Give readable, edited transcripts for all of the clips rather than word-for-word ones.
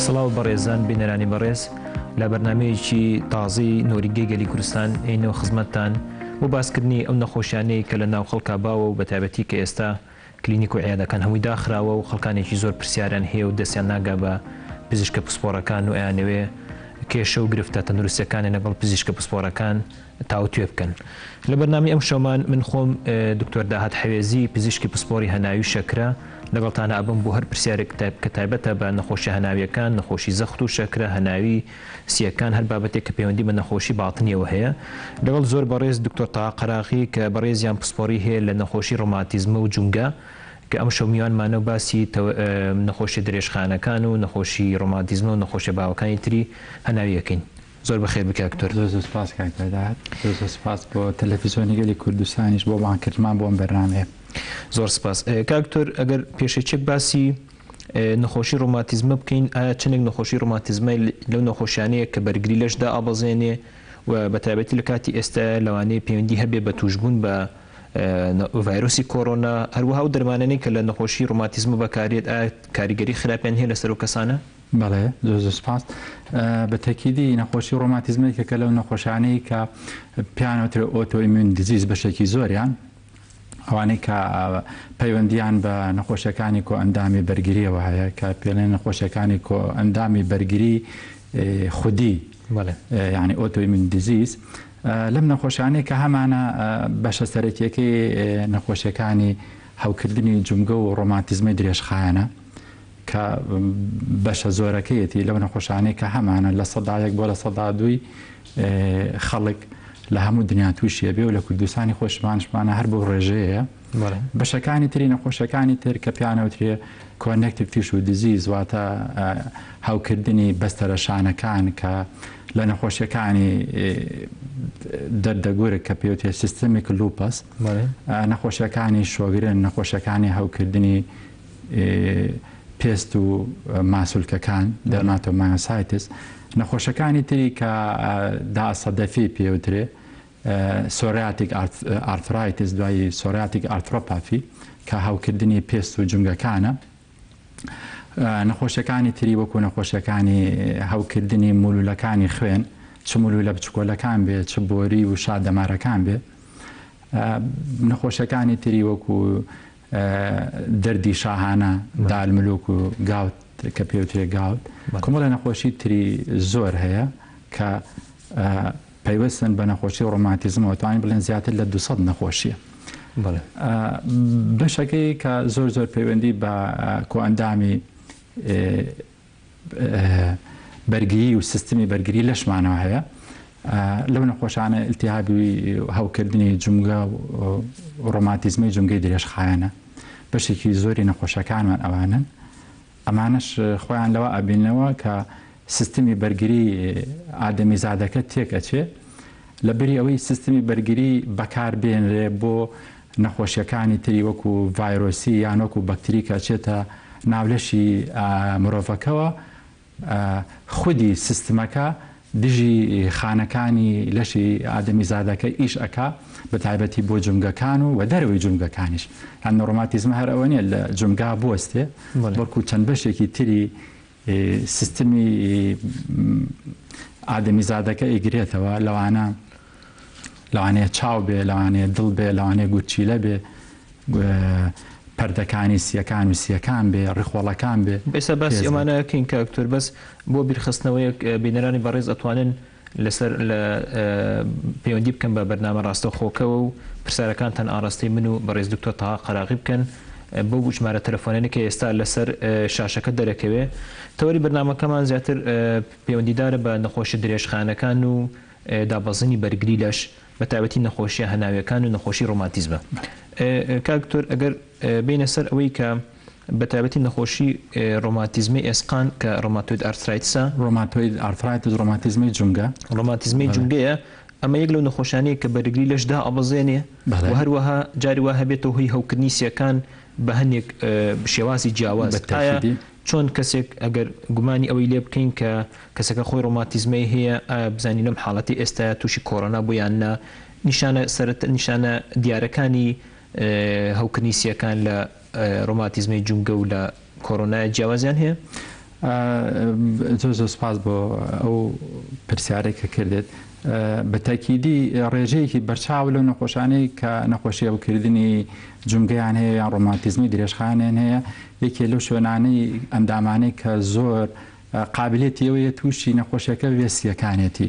سڵاو بەڕێزان بینەرانی بەڕێز لە بەرنامەیەکی تازەی نۆریگەی گەلی کوردستان ئینەوە خزمەتتان بۆ باسکردنی ئەو نەخۆشیانەی کە لە ناو خەڵکا باوە و بەتایبەتی کە ئێستا کلینیک و عیادەکان هەمووی داخراوە و خەڵکانێکی زۆر پرسیاریان هەیە و دەستیان ناگا بە پزیشکە پسپۆڕەکان و ئەیانەوێ کێشە و گرفتە تەندروستیەکانی لەگەڵ پزیشکە پسپۆڕەکان تاوتوێ بکەن. لە بەرنامی ئەم شەومان من خۆم دکتۆر داهات حەوێزی پزیشکی پسپۆڕی هەناوی شەکرە لەگەڵتانە ئەبم بۆ هەر پرسیارێک کە تایبەتە بە نەخۆشی هەناویەکان، نەخۆشی زەخت و شەکرە، هەناوی سیەکان، هەر بابەتێک کە پەیوەندی بە نەخۆشی باڵتنیەوە هەیە. لەگەڵ زۆر بەڕێز دکتۆر تاها قەراقی کە بەڕێزیان پسپۆڕی هەیە لە نەخۆشی ڕۆماتیزمە و جونگە کە ئەم شەو میوانمانە باسی نەخۆشی درێژخانەکان و نەخۆشی ڕۆماتیزمە و نەخۆشی باوەکانی تری هەناویەکەین. زۆر بەخێر بکە دکتۆر. زۆر سپاس کاکداد، زۆر سپاس بۆ تەلەڤیزیۆنی گەلی کوردستانیش بۆ بانکردمان بۆ ئەم بەرنامەیە. زۆر سپاس. کاکتۆر ئەگەر پێشەچێک باسی نەخۆشی ڕۆماتیزمە بکەین، ئایا چەندێک نەخۆشی ڕۆماتیزمە لەو نەخۆشیانەیە کە بەرگری لەشدا ئابەزێنێ و بەتایبەتی لە کاتی ئێستا لەوانەیە پەیوەندی هەبێ بە توشبوون بە ڤایرۆسی کۆڕۆنا، هەروەها و دەرمانانەی کە لە نەخۆشی ڕۆماتیزمە بەکارێت ئایا کاریگەری خراپیان هەیە لەسەر و کەسانە؟ بەڵێ، زۆر سپاس. بە تەکیدی نەخۆشی ڕۆماتیزمێکە لەو نەخۆشانەی کە پیانەوترێ ئۆتۆئیمون دیزیز بەشێکی زۆریان، ئەوانەی کە پەیوەندیان بە نەخۆشیەکانی کۆ ئەندامی بەرگریەوە هەیە کە پێڵێن نەخۆشیەکانی کۆ ئەندامی بەرگری خودی، یعنی ئۆتۆئیمون دیزیز. لەم نەخۆشانەی کە هەمانە بەشە سەرەکیەکەی نەخۆشیەکانی هەوکردنی جونگە و ڕۆماتیزمی درێژخایەنە کە بەشە زۆرەکەیەتی لەو نەخۆشانەی کە هەمانە لە 100% بۆ لە 102 خەڵک لە هەموو دنیا تووشیە بێ و لە کوردستانی خۆشمانشمانە هەر بۆ ڕێژەیە. بەشەکانی تری نەخۆشەکانی تر کە پیانەوترێ کۆنێکتیڤ تیشو دیزیز، واتە هاوکردنی بەستەرەشانەکان کە لە نەخۆشیەکانی دەردەگورە کە پێوتێ سیستەمیک لوپەس، نەخۆشیەکانی شۆگرن، نەخۆشیەکانی هاوکردنی پێست و ماسولکەکان دەرماتۆمایۆسایتس، نەخۆشەکانی تری کە داسەدەفی پێوترێ سۆریاتیک ئارترایتس دوایی سۆریاتیک ئارترۆپافی کە هاوکردنی پێست و جونگەکانە، نەخۆشیەکانی تری وەکو نەخۆشیەکانی هاوکردنی مولولەکانی خوێن، چ مولولە بچکۆلەکان بێ، چ بۆری و شادەمارەکان بێ، نەخۆشیەکانی تری وەکو دەردی شاهانە، دالملوک و گاوت کە پێوترێ گاوت، کۆمەڵە نەخۆشی تری زۆر هەیە کە پەیوەستن بە نەخۆشی ڕۆماتیزمەوە، توانین بڵێن زیاتر لە 200 نەخۆشیە. بەشەکەی کە زۆر زۆر پەیوەندی بە کۆئەندامی بەرگری و سیستمی بەرگری لەشمانەوە هەیە. لەو نەخۆشانە ئیلتیهابی هاوکردنی جونگە و ڕۆماتیزمی جونگەی درێژخایەنە، بەشێکی زۆری نەخۆشەکانمان ئەوانن. ئەمانش خۆیان لەوە ئەبینەوە کە سیستمی بەرگری ئادەمیزادەکە تێکەچێ لە بری ئەوەی سیستمی بەرگری بەکار بێنرێ بۆ نەخۆشیەکانی تری وەکو ڤایرۆسی یان وەکو بەکتری کە چێتە ناولەشی مرۆڤەکەوە، خودی سیستمەکە دژی خانەکانی لەشی ئادەمیزادەکە ئیش ئەکا بە تایبەتی بۆ جونگەکان و دەرەوەی جونگەکانیش. هەن ڕۆماتیزمە هەر ئەوە نیە لە جونگا بوەستێ، بەڵکو چەند بەشێکی تری سیستمی ئادەمیزادەکە ئیگرێتەوە، لەوانەیە چاو بێ، لەوانەیە دڵ بێ، لەوانەیە گوچیلە بێ، پەردەکانی سیەکان و سیەکان بێ، ڕیخۆڵەکان بێ. ئێستا باسی ئەمانەکەین کاکتۆر، بەس بۆ بیرخستنەوەیەک بینەرانی بەڕێز ئەتوانن لەسەر لە پەیوەندی بکەن بە بەرنامە ڕاستەوخۆکەوە و پرسیارەکانتان ئاڕاستی من و بەڕێز دکتۆر تاها قەراقی بکەن بۆ ژمارە تەلەفۆنێکی کە ئێستا لەسەر شاشەکە دەرەکەوێ. تەوەری بەرنامەکەمان زیاتر پەیوەندیدارە بە نەخۆشی درێژخانەکان و دابەزینی بەرگری لەش بە تایبەتی نەخۆشیە هەناویەکان و نەخۆشی ڕۆماتیزمە. کاکتۆر ئەگەر بینە سەر ئەوەی کە بە تایبەتی نەخۆشی ڕۆماتیزمی ئێسقان کە ڕۆماتۆید ئارترایتسە، ڕۆماتۆید ئارترایتس ڕۆماتیزمی جونگە، ڕۆماتیزمی جونگەیە، ئەمە یەک لەو نەخۆشانەیە کە بەرگری لەشدا ئەبەزێنێ و هەروەها جاری وا هەبێتەوە هۆی هەوکردنی سیەکان بە هەندێک شێوازی جیاواز. چۆن کەسێک ئەگەر گومانی ئەوەی لێ بکەین کە کەسەکە خۆی ڕۆماتیزمەی هەیە بزانین لەم حاڵەتی ئێستا تووشی کۆڕۆنا بوویان نا، نیشانە دیارەکانی هەوکردنی سیەکان لە ڕۆماتیزمی جونگە و لە کۆڕۆنای جیاوازیان هەیە؟ زۆر سپاس بۆ ئەو پرسیارێک کە کردێت بە تاکیدی ڕێژەیەکی بەرچاو لەو نەخۆشانەی کە نەخۆشی ئەوکردنی جونگەیان هەیە یان ڕۆماتیزمی درێژخانیان هەیە یەکێ لەو شوێنانەی ئەندامانەی کە زۆر قابلێتی ئەوەیە تووشی نەخۆشیەکە وێسیەکانێتی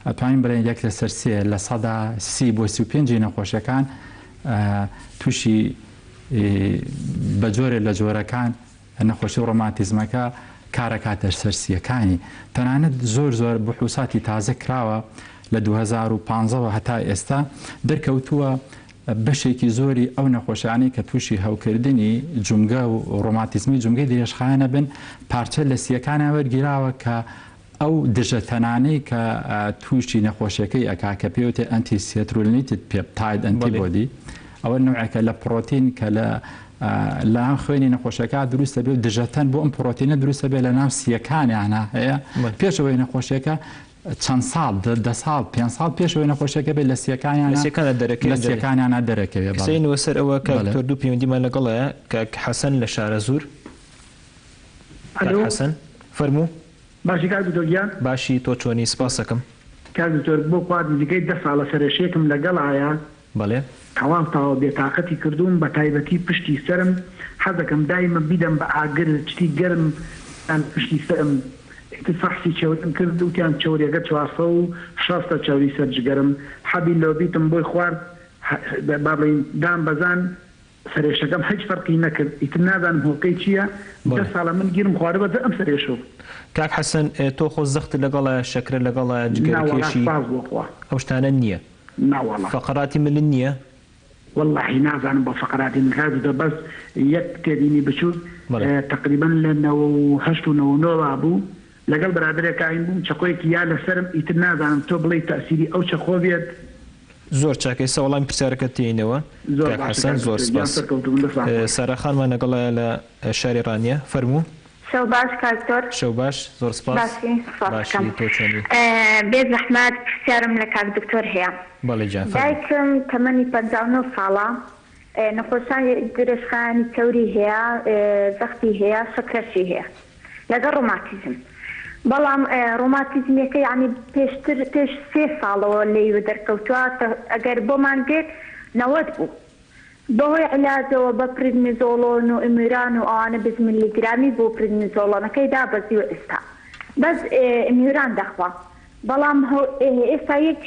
ئەتوانین بڵێن یەک لەسەر سێ لە سەدا 30 بۆ 35 نەخۆشیەکان تووشی بە جۆرێک لە جۆرەکان نەخۆشی ڕۆماتیزمەکە کارەکاتە سەرسیەکانی تەنانەت زۆر بحوساتی تازە کراوە لە 2015 هەتا ئێستا دەرکەوتووە بەشێکی زۆری ئەو نەخۆشیانەی کە تووشی هەوکردنی جونگە و ڕۆماتیزمی جونگەی درێژخایەنە بن پارچە لە سیەکانە وەرگیراوە کە ئەو دژە تەنانەی کە تووشی نەخۆشیەکەی ئەکا کە پێوتێ ئەنتیسیترولنیتد پێپتاید ئەنتیبۆدی ئەوە نوعەکە لە پرۆتین کە لە خوێنی نەخۆشیەکە دروستە بێ و دژەتەن بۆ ئەم پرۆتینە دروستە بێ لە ناو سیەکانیانە هەیە پێشەوەی نەخۆشیەکە چەند ساڵ 10 ساڵ 5 ساڵ پێشەوەی نەخۆشیەکە بێت لە سیەکانیانە دەرەکەوێت سینەوە سەر ئەوە کە دکتۆر دوو پەیوەندیمان لەگەڵەیە کە حەسەن لە شارە زوور حەسەن فەرموو باشی کار دکتۆر باشی تۆ چۆنی سپاس دەکەم کار دکتۆر بۆ خوارد نزیکەی 10 ساڵە سەرێشێکم لەگەڵایە بەڵێ تەواو تاوە بێتاقەتی کردوم بە تایبەتی پشتی سرم حەزەکەم دایمە بیدەم بە ئاگر چتی گەرم پشتی سرم فەحسی چەورم کرد وتیان چۆریەکە 460 چاوری سەرجگەرم حەبی لۆبیتم بۆی خوارد بابڵین دام بەزان سەرێشەکەم هیچ فەرقی نەکرد ئیتر نازانم هۆکەی چییە 10 ساڵە من گیرم خوارد بە ئەم سەرێشەوە کاک حەسەن تۆ خۆ زەخت لەگەڵە شەکرە لەگەڵە جگەرکێشی ئەو شتانە نییە فقراتی ملن نییە والله نازانم بە فقراتی من بەس یەک تێبینی بچوو تقریبا لە 98 و 99 بوو لەگەڵ برادرێک ئاین بووم چەقۆیەکی یا لەسرم ئیتر نازانم تۆ بڵێ تەسیری ئەو چەخۆ بێت زۆر چاکەی سەوەڵامی پرسیارەکە تێینەوە حەسەن زۆر سپاس سارەخانمان لەگەڵە لە شاری ڕانیە فەرموو شەو باش کاکتۆر شەو باش زۆر سپاس باشی تۆ چۆنی بێ زەحمەت پرسیارم لە کاک دکتۆر هەیە بەڵێ جان دایکم تەمەنی 59 ساڵە نەخۆشانی درێژخایەنی چەوری هەیە زەختی هەیە شەکرەشی هەیە لەگەڵ ڕۆماتیزم بەڵام ڕۆماتیزمەکە یعنی پێش 3 ساڵەوە لێوە دەرکەوتووە ئەگەر بۆمان گرت 90 بوو بەهۆی علاجەوە بە پرێدنیزۆلۆن و ئیموران و ئەوانە 20 میلیگرامی بۆ پرێدنیزۆلۆنەکەی دابەزیوە ئێستا بەس ئیموران دەخوا بەڵام ئێستا یەک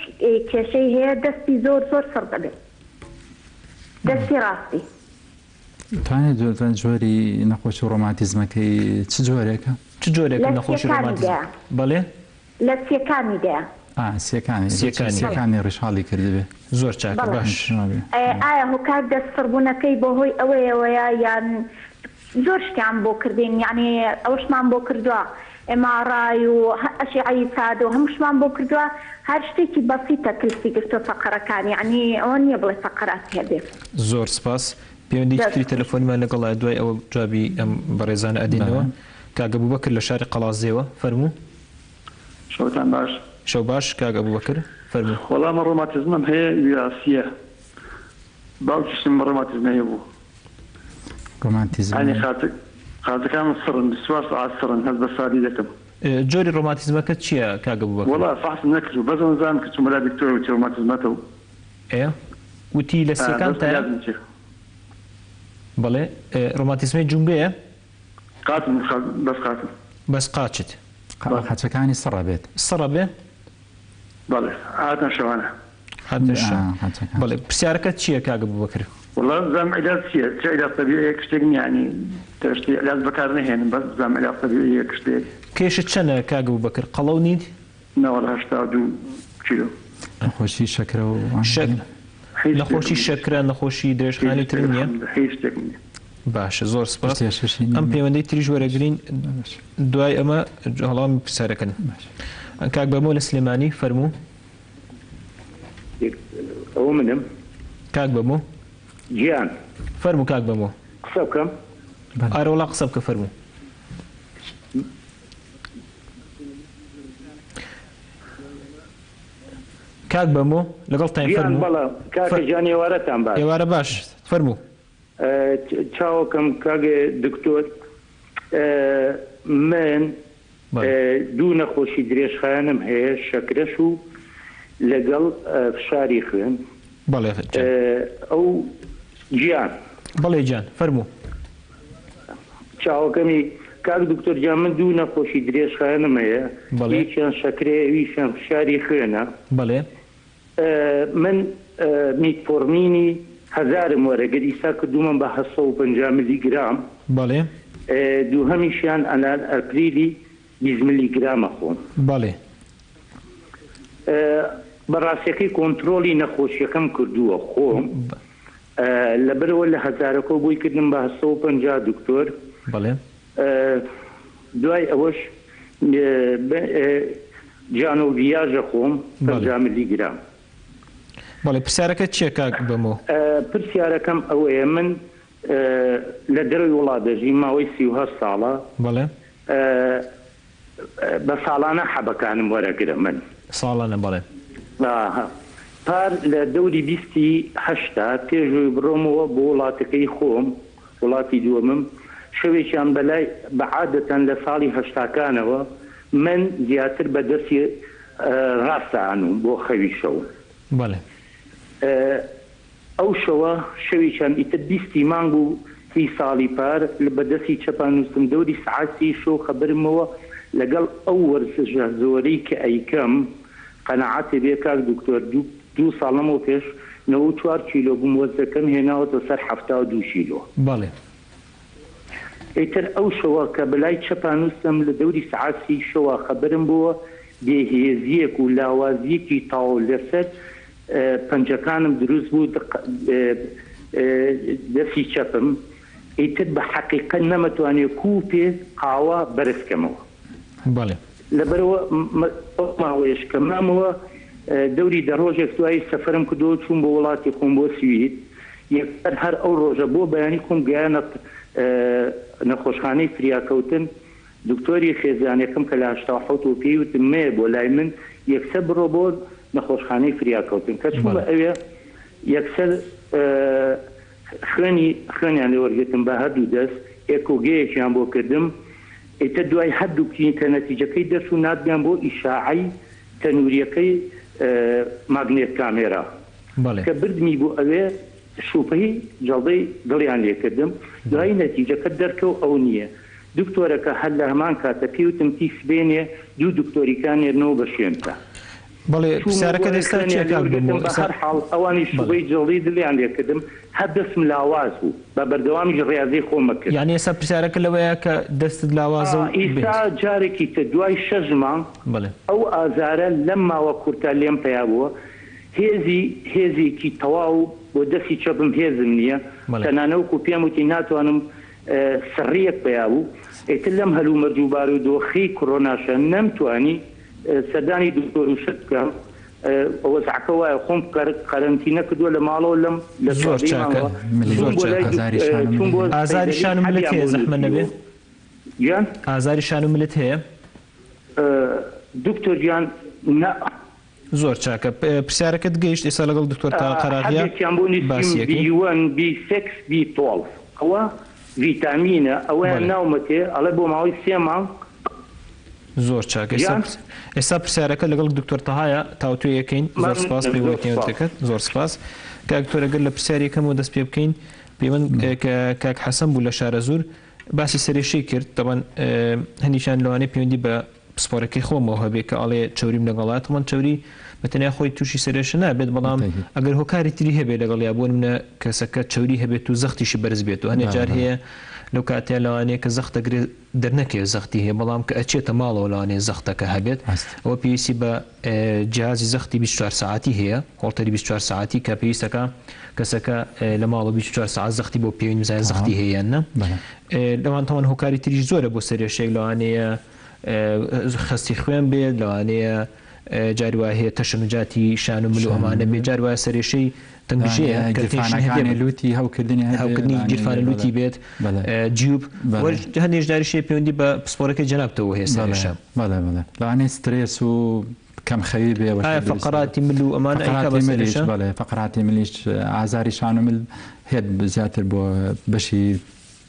کێشەی هەیە دەستی زۆر سڕ دەبێت دەستی ڕاستی توانێت جۆری نەخۆشی ڕۆماتیزمەکەی چ جۆرێکە؟ چ جۆرێک نەخۆشی ڕۆماتیزم بەڵێ لە سیەکانیدا سیەکانی ڕیشاڵی کردبێ زۆر چاکە باش ئایا هۆکار دەستفڕبوونەکەی بەهۆی ئەوەیەوەیە یان زۆر شتیان بۆ کردین یعنی ئەوشمان بۆ کردووە ئێماڕای و ئەشعەی سادە و هەمووشمان بۆ کردووە هەر شتێکی بەسیتە کلسی گرتووە فەقەرەکانی یعنی ئەوە نییە بڵێ فەقەرات هەبێت زۆر سپاس پەیوەندیی تەلەفۆنمان لەگەڵا دوای ئەوە جوابی ئەم بەڕێزانە ئەدینەوە کاگە بووبەکر لە شاری قەڵازێەوە فەرموو شەوتان باش شەو باش کاگە بووبەکر فەرموو وەڵامە ڕۆماتیزمم هەیە ویراسیە باوکیشتم ڕۆماتیزم هەیە بوو ڕۆماتیزم خاتەکان سڕن 24 ساعت سڕن هەست بە سادی دەکەم جۆری ڕۆماتیزمەکە چییە کاگە بووبەکر وەڵا فحصم نەکردو بەزم زانم کە چوومە لای دکتۆر وتی ڕۆماتیزمەتەوە وتی لە سیەکان تایە بەڵێ ڕۆماتیزمی جونگەیە قاتم بەس قاتم بەس قاچت قاچەکانی سڕە بێت سڕە بێ بەڵێ هاتن شەوانە بەڵێ پرسیارەکەت چییە کاگە بووبەکر والله زعما علاج چییە چه علاج طبيعي كشتك يعني تشتي علاج بكار نهين بس زعما علاج طبيعي كشتك كيش تشنا كاغو بكر قلو نيد لا والله 82 كيلو نخوشي شكرا نخوشي شكرا نخوشي درێژخانەی تر نییە باشە زۆر سپاس ئەم پەیوەندەی تریش وەرەگرین دوای ئەمە هەڵامی پرسیارەکەن کاک بەمۆ لە سلێمانی فەرموو ئەوە منم کاک بەمۆ گیان فەرموو کاک بەمۆ قسە بکەم ئارە وڵا قسە بکە فەرموو کاک بەمۆ لەگەڵ تایم فەرموو کاکەجان ئێوارەتان باش ئێوارە باش فەرموو چاوەکەم کاگێ دکتۆر من دوو نەخۆشی درێژخایانم هەیە شەکرەش و لەگەڵ فشاری خوێن. بەڵێ ئەو گیان بەڵێ جان فەرموو. چاوەکەمی کاک دکتۆر جان من دوو نەخۆشی درێژخایانم هەیە هیچیان شەکرەیە ویشیان فشاری خوێنە. بەڵێ من میتفۆرمینی 1000 وەرەگەر ئیسا کردومە بە 750 میلیگرام. بەڵێ دووهەمیشیان ئەلان ئەپریلی 20 میلیگرامە خۆم. بەڵێ بەڕاستیەکەی کۆنتترۆلی نەخۆشیەکەم کردووە خۆم لەبەرەوە لە هەزارەکە بۆی کردم بە 750 دکتۆر. بەڵێ دوای ئەوەش جانۆڤیاژە خۆم 50 میلیگرام. بەڵێ پرسیارەکە چییە کاک بەمەوە؟ پرسیارەکەم ئەوەیە من لە دەروی وڵات دەژی ماوەی 38 ساڵە. بەڵێ بە ساڵانە حەبەکانم وەرەگرە من ساڵانە. بەڵێ پار لە دەوری 28 پێشوی بڕۆمەوە بۆ وڵاتەکەی خۆم وڵاتی دووەمم شەوێکیان بەلای بەعادەتەن لە ساڵی هەشتاکانەوە من زیاتر بە دەستی ڕاستانوم بۆ خەوی شەو. بەڵێ ئەو شەوە شەویشان ئیتر 20 مانگ و 30 ساڵی پار لە بەدەستی چەپانووسم دەوری سعاتی شۆ خەبرمەوە لەگەڵ ئەو وەرزشە زۆرەی کە ئەیکەم قەنەعەتێ بێ کاک دکتۆر 2 ساڵەمەوە پێش 94 کیلۆ بووم وەزەکەم هێناوەتە سەر 72 کیلۆ. بەڵێ ئیتر ئەو شەوە کە بەلای چەپانووسم لە دەوری سعاتی شەوە خەبرم بووە بێهێزیەک و لاوازیەکی تاو لەسەر پەنجەکانم دروست بوو دەستی چەپم ئیتر بە حەقیقەت نەمەتوانێت کووپێ قاوە بەرزکەمەوە. بەڵێ لەبەرەوە ماوەیەش کە مامەوە دەوری دەڕۆژێک دوای سەفەرم کردەوە چوون بۆ وڵاتی خۆم بۆ سوید یەکسەر هەر ئەو ڕۆژە بۆ بەیانی خۆم گەیانە نەخۆشخانەی فریاکەوتن دکتۆری خێزانەکەم کە لە 87 پێی وتم مێ بۆ لای من یەکسەر بڕۆ بۆ نەخۆشخانەی فریاکەوتن کە چوو بە ئەوێ یەکسەر خوێنیان لێ وەرگتم بە هەردوو دەست ئێکۆگەیەکیان بۆ کردم ئیتر دوای هەردووکی کە نەتیجەکەی دەرچ و نادیان بۆ ئیشاعی تەنووریەکەی ماگنێت کامێرا کە بردمی بۆ ئەوێ شوپەی جەڵدەی دڵیان لێکردم دوای نەتیجەکە دەرکەوت ئەو نییە دکتۆرەکە هەر لە هەمان کاتە پێوتم تیس بێنێ دوو دکتۆریکان نێرنەوە بە شوێنتە. بەڵێ پرسیارەکە دەستا هەر حاڵ ئەوانی شوبەی جەڵدەی دڵیان لێکردم هەر دەستم لاواز بوو بە بەردەوامیش ڕاضی خۆمە کرد. یعنی ئێستا پرسیارەکە لەوەیە کە دەستت لاوازە و ئێستا جارێکی تر دوای 6 مانگ ئەو ئازارە لەم ماوە کورتە لێم پیا بووە هێزێکی تەواو بۆ دەستی چەپم هێزم نییە تەنانەوەکو پێم وتی ناتوانم سڕیەک پیا بوو ئیتر لەم هەلوو مەرجوبار و دۆخی کۆڕۆناشە نەمتوانی سەردانی دکتۆر و شت بکەم وەزعەکە وایە خۆم قەرەنتینە کردووە لە ماڵەوە لەم لە زۆر چاکە ئازاری شان و ملت هەیە زەحمە نەبێ ئازاری شان و ملت هەیە دکتۆر گیان زۆر چاکە پرسیارەکەت گەیشت ئێستا لەگەڵ دکتۆر قەراغیە باسیەکەی B1 B6 B12 ئەوە ڤیتامینە ئەوەیان ناومەتێ ئەڵێ بۆ ماوەی 3 مانگ زۆر چاک ئێستا پرسیارەکە لەگەڵ دکتۆر تەهایە تاوتوێ یەکەین زۆر سپاس پێوەکەت زۆر سپاس کاکتۆرەگەر لە پرسیارێکەمەوە دەست پێ بکەین پێوەن کاک حەسەن بوو لە شارە زۆر باسی سەرێشەی کرد دەبان هەندیشان لەوانەیە پەیوەندی بە پسپۆرەکەی خۆمەوە هەبێت کە ئاڵێ چەوریم لەگەڵاتمان چەوری بەتەنیا خۆی تووشی سەرێشە نابێت بەڵام ئەگەر هۆکاری تری هەبێت لەگەڵ یا بۆ منە کەسەکە چەوری هەبێت و زەختیشی بەرز بێت و هەندێک جار هەیە لەو کاتێ لەوانەیە کە زەختەگرێ دەرنەکێ زەختی هەیە بەڵام کە ئەچێتە ماڵەوە لەوانەیە زەختەکە هەبێت ئەوە پێویستی بە جیهازی زەختی 24 ساعتی هەیە هۆڵتەری 24 ساعتی کە پێویستەکە کەسەکە لە ماڵەوە 24 ساعت زەختی بۆ پێوین بزانێت زەختی هەیە نە لەوان تاوان هۆکاری تریش زۆرە بۆ سەرێشەیەک لەوانەیە خستی خوێن بێت لەوانەیە جاروای هەیە تەشەنجاتی شان و مل و ئەمانە بێ جاروایە سەرێشەی تەنگژەیە لوتی هەوکردنی گیرفانە لوتی بێت جیوب هەندێک داریشەیە پەیوەندی بە پسپۆرەکەی جەنابتەوە هەیە سەرێشە لەوانەیە سترێس و کەم خەوی بێ فقراتی مل و ئەمانە فقراتی ملیش ئازاری شان و مل هێت زیاتر بۆ بەشی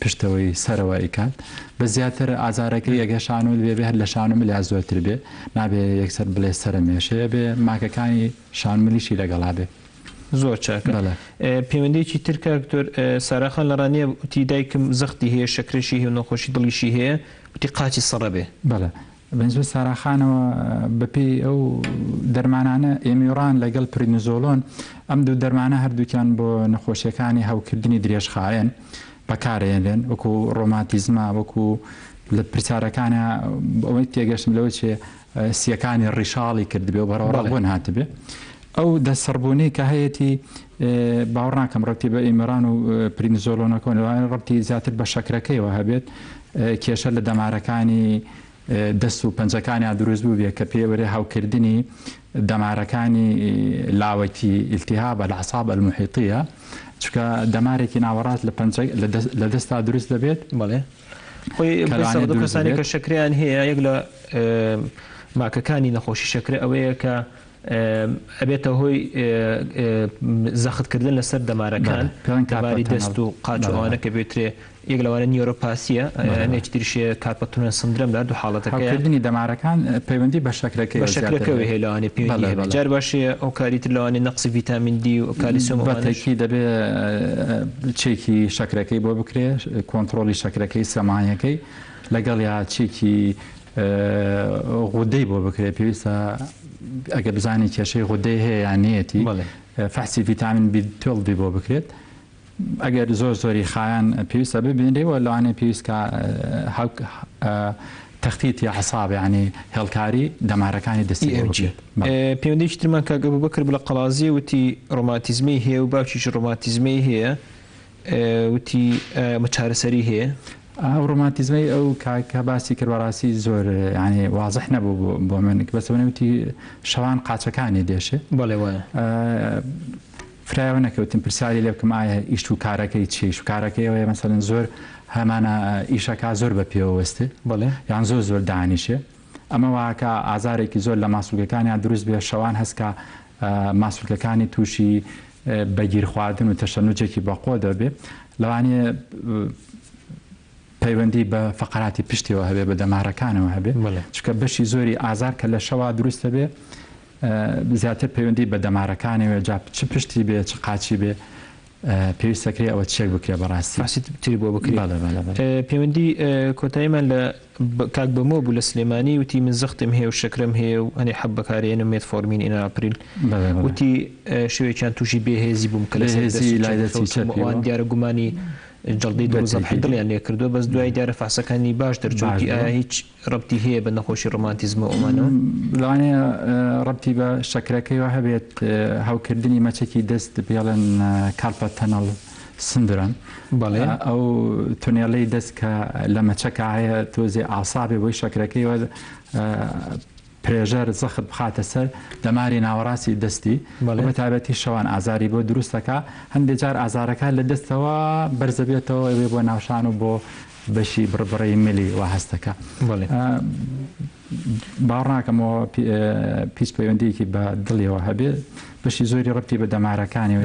پشتەوەی سەرەوە ئیکات بە زیاتر ئازارەکەی ئەگە شانۆ بێ هەر لە شانۆملی یا زۆرتر بێ نابێ یەکسەر بڵێ سرە مێشەیە بێ ماکەکانی شانملیشی لەگەڵا بێ زۆر چاکە پەیوەندێکی ترکە دکتۆر ساراخان لە ڕانیە وتی دایکم زەختی هەیە شەکرەشی هەیە و نەخۆشی دڵیشی هەیە وتی قاچی سەڕە بێ بەڵێ بەنسبە ساراخانەوە بەپێی ئەو دەرمانانە ئێمیڕان لەگەڵ پرینزۆلۆن ئەم دوو دەرمانە هەردووکیان بۆ نەخۆشیەکانی هەوکردنی درێژخایەن بەکارێنێن وەکو ڕۆماتیزما وەکو لە پرسیارەکانە ئەوەی تێگەشتم لەوە چێ سیەکانی ڕیشاڵی کردبێ و بەڕەوڕەبوون هاتبێ ئەو دەسەربوونی کە هەیەی باوەڕ ناکەم ڕەتی بە ئێمەران و پرینزۆلۆنەکۆن ڕەتی زیاتر بە شەکرەکەیەوە هەبێت کێشە لە دەمارەکانی دەست و پەنجەکانی دروست بوو بێ کە پێوەرێ هاوکردنی دەمارەکانی لاوەتی ئیلتیهاب الأعصاب المحیطیە چکە دەمارێکی ناوەڕاست لە دەستا دروست دەبێت بەڵێ خۆی کەسانی کە شەکریان هەیە یەک لە ماکەکانی نەخۆشی شەکرە ئەوەیە کە ئەبێتە هۆی زەختکردن لەسەر دەمارەکان دەماری دەست و قاچوانە کە بێترێ یەک لەوانە نیۆرۆپاسیە نێکی تریشێ کارپەتونە سندرەم لە دوو حاڵەتەکەکردنی دەمارەکان پەیوەندی بە شەکرەکەی شەکرەکەوی هێلوانی پێوەندی جار باشێ ئەو کاریتر لەوانی نەقسی ڤیتامین دی و کالیسیۆم بەتەکی دەبێت چێکی شەکرەکەی بۆ بکرێ کۆنتترۆلی شەکرەکەی سەمانیەکەی لەگەڵ یا چێکی غودەی بۆ بکرێت پێویستە ئەگە بزانانی کێشەی غودەی هەیە یان نەتی فەحسی ڤیتامین B12 بۆ بکرێت ئەگەر زۆر زۆری خایان پێویستە ببینێەوە لەوانێ پێویستکە تەختیتی حساب ینی هێڵکاری دەمارەکانی دەستی پەیوەندێکی ترمان کاگە بکرد بڵە قەڵازی وتی ڕۆماتیزمی هەیە و باوکیش ڕۆماتیزمی هەیە وتی چارەسەری هەیە ئەو ڕۆماتیزمی ئەو کە باسی کردوەڕاستی زۆر ینی وازح نەبوو بۆ من بەسەوتی شەوان قاچەکانی دێشێ بەڵێ وایە فرایەوە نەکەوتم پرسیاری لێ بکەم ئایا ئیش و کارەکەی چی شکارەکەیەوەیە مەسەڵەن زۆر هەمانە ئیشەکە زۆر بە پێوەوەستێ بەڵێ یان زۆر زۆر دانیشێ ئەمە واکە ئازارێکی زۆر لە ماسوولەکانیان دروست بێ شەوان هەستکە ماسوولەکانی تووشی بەگیر خواردن و تەشەنوجێکی بەقۆ دەبێ لەوانەیە پەیوەندی بە فەقەراتی پشتیەوە هەبێ بە دەمارەکانەوە هەبێ چکە بەشی زۆری ئازار کە لە شەوا دروستە بێ زیاتر پەیوەندی بە دەمارەکانەوە جا چ پشتی بێ چ قاچی بێ پێویستەکرێ ئەوە چێک بکرێ بەڕاستی تری بۆ بکرێ پەیوەندی کۆتاییمان لە کاک بەمۆ بوو لە سلێمانی وتی من زەختم هەیە و شەکرم هەیە و هەنێ حەب بەکارێنە مێتفۆرمین ئیناپریل وتی شوێکیان تووشی بێهێزی بووم کە لە هێزیوان دیارە گومانی جڵدی دڵیان لێ کردو بەس دوای دیارە فاسەکانی باش دەرچوتی ئایا هیچ ڕەبتی هەیە بە نەخۆشی ڕۆماتیزمە ئۆمانەوە لەوانەیە ڕەبتی بە شەکرەکەیەوە هەبێت هاوکردنی مەچێکی دەست بێڵێن کارپە تەنەڵ سندرن بەڵێ ئەو تونێڵەی دەست کە لە مەچەکە هەیە تۆزێ ئاسابێ بۆی شەکرەکەیەوە پرێژەر زەخت بخاتە سەر دەماری ناوەڕاستی دەستی بە تایبەتی شەوان ئازاری بۆ دروستەکە هەندێک جار ئازارەکە لە دەستەوە بەرزە بێتەوە ئەوێ بۆ ناوشان و بۆ بەشی بڕبڕی ملی و هەستەکە باڕناکەمەوە پیس پەیوەندیەکی بە دڵیەوە هەبێت بەشی زۆری ڕەتی بە دەمارەکانی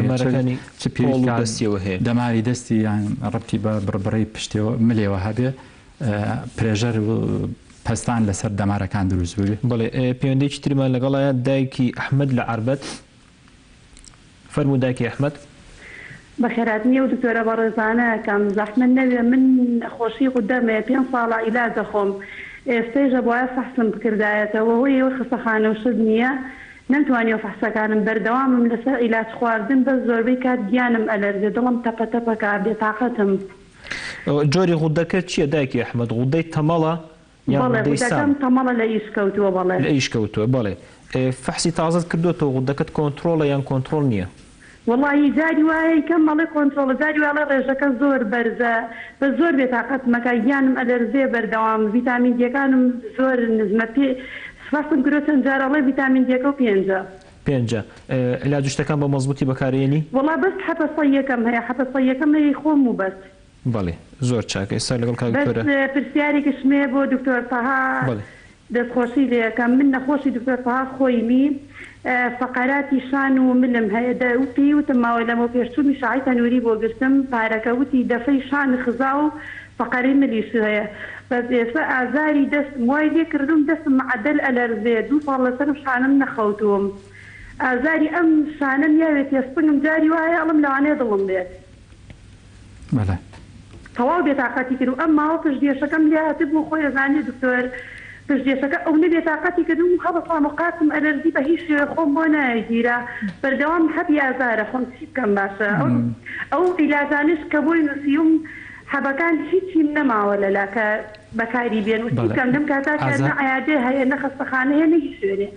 دەماری دەستی یان ڕەتی بە بڕبڕی پشتەوە ملێەوە هەبێ پرێژەر پستان لەسەر دەمارەکان دروست بووێ بڵێ پەیوەندێکی ترمان لەگەڵایە دایکی ئەحمەد لە عەربەت فەرموو دایکی ئەحمەد بەخێراتنیە و دکتۆرە بەڕێزانە کەم زەحمەت نەوێ من خۆشی قودەمێ 5 ساڵە ئیلاجە خۆم ئێستەیژە بۆە فەحسم بکردایەتەوە هۆی ئەوە خستەخانە و شت نییە نەمتوانێ فەحسەکانم بەردەوامم لەسەر ئیلاج خواردن بە زۆربەی کات گیانم ئەلەرزێ دڵم تەپەتەپەکە بێتاقەتم جۆری غودەکە چییە دایکی ئەحمەد غودەی تەمەڵە بەڵێ تەمەڵە لە ئیشکەوتووە بەڵێ لە ئیشکەوتووە بەڵێ فەحسی تازت کردوێتەوە غودەکەت کۆنتترۆڵە یان کۆنتترۆل نییە وڵی جاری وایە کەم مەڵی کۆنتترۆڵە جاری واڵە ڕێژەکە زۆر بەرزە بە زۆر بێتاقەت مەکە گیانم ئەلەرزێ بەردەوام ڤیتامین دیەکانم زۆر نزمە پێ سفاسم کرۆ چەند جارەڵێ ڤیتامین دیەکە و پێنجە علاجشتەکان بە مەزبوطی بەکارێنی وڵا بەس حەپە یەکەم هەیە حەپە یەکەم هەیە خۆم و بەس بەڵێ زۆر چاکە ئێستا لەگەڵ پرسیارێکی شمێ بۆ دکتۆر تەها دەستخۆشی لێەکەم من نەخۆشی دکتۆر تەها خۆیمی فقراتی شان و ملم هەیە دەوتی وتماوە لەمە پێشتومی شعی تەنووری بۆ گرتم پارەکەوتی دەفەی شان خزا و فقەرەی ملیش هەیە بەس ئێستا ئازاری دەست وای لێ کردم دەستم معدەل ئەلەرزێ 2 ساڵ لەسەرم شانم نەخەوتوم ئازاری ئەم شانم یاوێت هێستنگم جاری وایە ئەڵم لەوانەیە دڵم بێت تەواو بێتاقەتی کرد و ئەم ماوە پشتێشەکەم لێهاتە بۆ خۆی ئەزانێ دکتۆر پشتێشەکە ئەو نەبێتاقەتی کردم و هەڵە سامقاتم ئەلەرزی بە هیچ شێوە خۆم بۆ نایگیرە بەردەوام هەبی ئازارە خۆم چی بکەم باشە ئەو ئیلازانش کە بۆی نووسیم حەبەکان هیچیم نەماوە لەلا کە بەکاری بێن و چیکەم لەم کاتا عیادێ هەیە نەخەستەخانە هەیە نەهیچ شوێنێ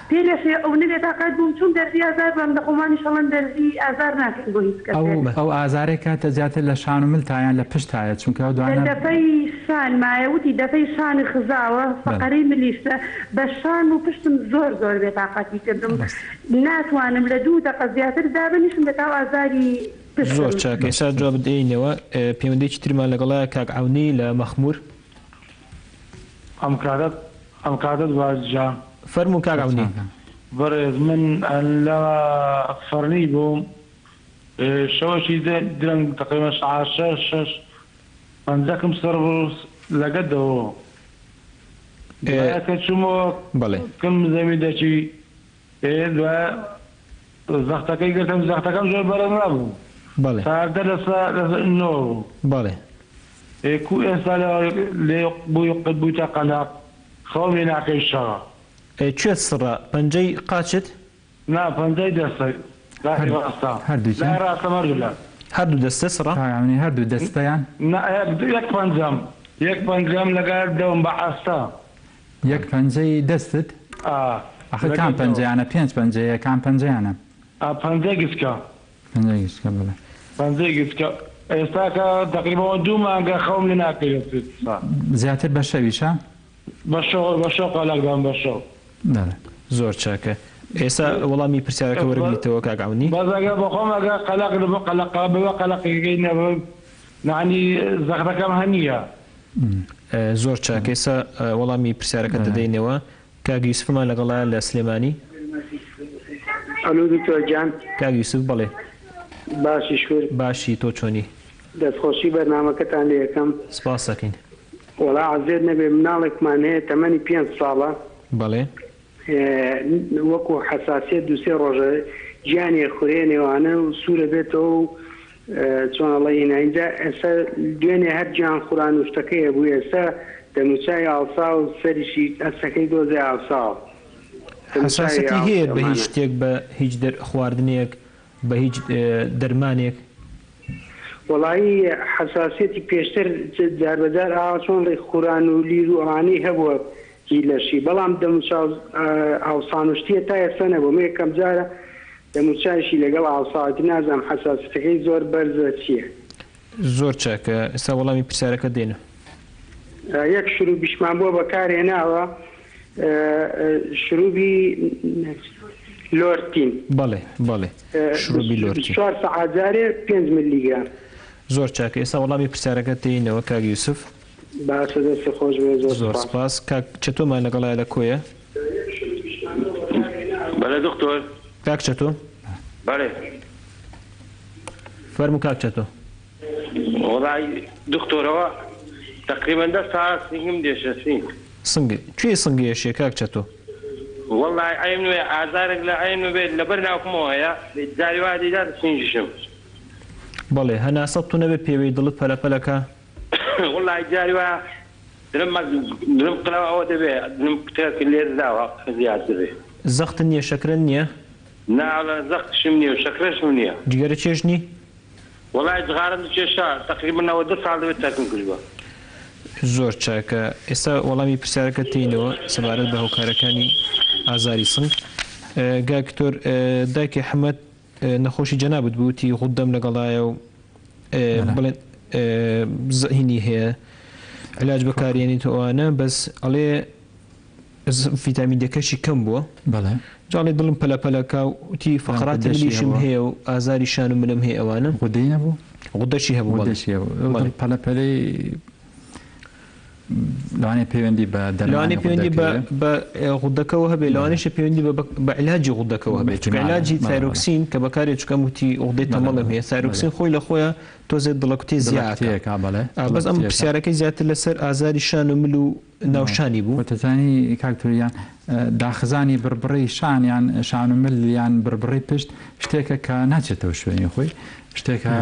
پێ لەشێ ئەو نەبێتاقەت بووم چون دەرزی ئازار بەم دەخۆمانی شەڵەن دەرزی ئازار ناکەن بۆ هیچ کەس ئەو ئازارێک کاتە زیاتر لە شان و ملتایان لە پشتایە چونکە دوانە دەفەی شان مایەوتی دەفەی شانی خزاوە فقەرەی ملیشە بە شان و پشتم زۆر بێتاقەتی کردم ناتوانم لە 2 دقە زیاتر دابنیشم بەتاو ئازاری زۆر چاکە ئێستا جواب بدەینەوە پەیوەندێکی ترمان لەگەڵایە کاک عەونی لە مەخموور ئەم کاتت باشجان فەرموو کاک عەونی بەڕێز من لە فەرنی بووم شەوەشی درەنگ تقریبا ساعت 6 پەنجەکەم سەر لەگەدەوە کە چوومەوە کەم زەمی دەچی زەختەکەی گرتم زەختەکەم زۆر بەرەم نەبوو ساردە لەسەر نۆ کو ئێستا لێ بوویتە قەلاق خەڵ لێ ناکەی شەڕە کوێت سڕە پەنجەی قاچت نا پەنجەی دەستە هەردوو دەستە سڕە هەردوو دەستەیان یەک پەنجەم لەگەر دەوم بە ئاستا یەک پەنجەی دەستت ئەخەکان پەنجەیانە 5 پەنجەیە کام پەنجەیانە پەنجەی گسکە پەنجەی گسکە ئێستا کە تقریبا 2 مانگە خەوم لێ ناکەوێت زیاتر بە شەویشە بە شەو قەلاقدان بە شەو زۆر چاکە ئێستا وەڵامی پرسیارەکە وەرگریتەوە کاک عەونی بەزەگە بەخۆم ئەگە قەلاق بە قەلەقا بەوە قەلەقەکەی نەبە نانی زەختەکەم هەنیە زۆر چاکە ئێستا وەڵامی پرسیارەکە دەدەینەوە کاک یوسفمان لەگەڵایە لە سلێمانی ئەلو دکتۆر جان کاک یوسف بەڵێ باشی شکر باشی تۆ چۆنی دەستخۆشی بەرنامەکەتان لێ یەکەم سپاس دەکەین وەڵا عەزیز نەبێ مناڵێکمان هەیە تەمەنی 5 ساڵە بەڵێ وەکو حەساسیەت 2-3 ڕۆژە گیانی خوێنێوانە و سوورە بێتەوە و چۆن ئەڵێ ئینجا ئێستا دوێنێ هەر گیان خوڕان و شتەکەیە بوو ئێستا دەموچای ئاڵسا و سەریشی ئەسەکەی دۆزێ ئاڵساوە حەساسەتی هەیە بە هیچ شتێک بە هیچ خواردنێک بە هیچ دەرمانێک وەڵایی حەساسیەتی پێشتر جاربەجار چۆن لە خوڕان و لیر و ئەوانەی هەبووە هی لەشی بەڵام دەموچاو ئاوسانوشتیە تا ئێستا نەبوو من یەکەم جارە دەموچایشی لەگەڵ ئاوساوەتی نازانم حەساسیەتەکەی زۆر بەرزە چییە زۆر چاکە ئێستا وەڵامی پرسیارەکە دێنە یەک شروبیشمان بۆ بەکارهێناوە شروبی لۆرتین بەڵێ شروبی لۆرتین 4 سەعاتجارێ 5 میلیگرام زۆر چاکە ئێستا وەڵامی پرسیارەکە دێنەوە کاک یوسف باشە دەستی خۆش بێ زۆر سپاس کاک چەتۆمان لەگەڵایە لە کۆیە بەڵێ دکتۆر کاک چەتۆ بەڵێ فەرموو کاک چەتۆ وەڵای دکتۆرەوە تقریبا 10 ساعت سنگم دێشە کوێ سنگێشیە کاک چەتۆ والله عين ئازارێک لە عین بێت لەبەر ناوکمەوە هەیە جاری وا دیدار سنجشم بەڵێ هەناسەت تو نەبێت پێوەی دڵت پەلەپەلەکە والله جاری وا درم قڵەوە ئەوە دەبێت درم کتێک لێر داوە زیاد دەبێت زەختت نییە شەکرت نییە ناڵە زەختشم نییە و شەکرەشم نییە جگەرە چێژنی والله جغارم کێشا تقریبا 90 ساڵ دەبێت تاکم کردووە زۆر چاکە ئێستا وەڵامی پرسیارەکە تینەوە سەبارەت بە هۆکارەکانی ئازاری سنگ گاکتۆر دایکی حەمەد نەخۆشی جەنابەت بووتی غودەم لەگەڵایە و بڵێن هینی هەیە علاج بەکارێنی تۆوانە بەس ئەڵێ ڤیتامین دەکەشی کەم بووە جاڵێ دڵم پەلەپەلەکە وتی فەقراتی ملیشم هەیە و ئازاری شان و منم هەیە ئەوانە غودەی نەبوو غودەشی هەبوو پەلەپەلەی لەوانەیە پەیوەندی بە لەوانەیە پەیوەندی بە غوودەکەەوە هەبێت لەوانەیەش پەیوەندی بە عیلاجی غوودەکەەوە هەبێت چونکە عیلاجی تایرۆکسین کە بەکارێت چکەم وتی غوودەی تەمەڵم هەیە تایرۆکسین خۆی لە خۆیە تۆزێت دڵەکوتی زیاتەیە بەس ئەم پرسیارەکەی زیاتر لەسەر ئازاری شان و مل و ناوشانی بوو وتەزانی کاکتۆریان داخزانی بربڕی شانیان شان و ملیان بربڕی پشت شتێکە کە ناچێتەوە شوێنی خۆی شتێکە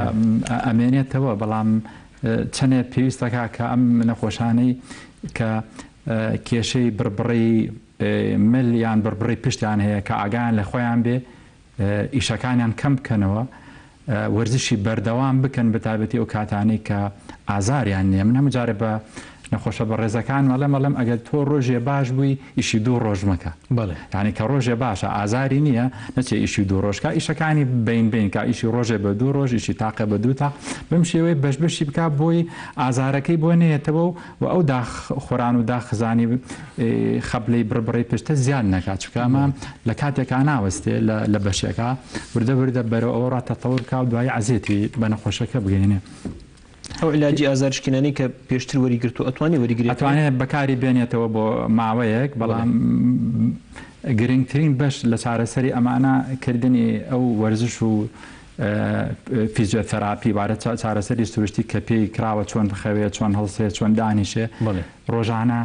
ئەمێنێتەوە بەڵام چەندێ پێویستەکە کە ئەم نەخۆشانەی کە کێشەی بربڕی ملیان بربڕی پشتیان هەیە کە ئاگیان لە خۆیان بێ ئیشەکانیان کەم بکەنەوە وەرزشی بەردەوام بکەن بە تایبەتی ئەو کاتانەی کە ئازاریان نییە من هەمجارە بە نەخۆشە بە ڕێزەکان مەڵێم ئەگەر تۆ ڕۆژێ باش بووی ئیشی 2 ڕۆژ مەکە یعنی کە ڕۆژێ باشە ئازاری نییە نەچێ ئیشی 2 ڕۆژکە ئیشەکانی بین کە ئیشی ڕۆژێ بە 2 ڕۆژ ئیشی تاقە بە 2 تا بم شێوەی بەشبشی بکات بۆی ئازارەکەی بۆ نێتەوە و ئەو خۆران و داخزانی خەبلەی بربڕی پشتە زیان نەکات چکە ئەمە لە کاتێکا ناوەستێ لە بەشێکە وردە بەرەوە ئەوە ڕاتەتەوەرکە و دوای عزیێتی بە نەخۆشەکە بگەینێ ئەو علاجی ئازارشکێنانی کە پێشتر وەریگرت و ئەتوانێت وەریگرێت ئەتوانێت بەکاری بێنێتەوە بۆ ماوەیەک بەڵام گرنگترین بەش لە چارەسەری ئەمانە کردنی ئەو وەرزش و فیزیۆتەراپی وارە چارەسەری سروشتی کە پێی کراوە چۆن بخەوێت چۆن هەڵسێت چۆن دانیشێ ڕۆژانە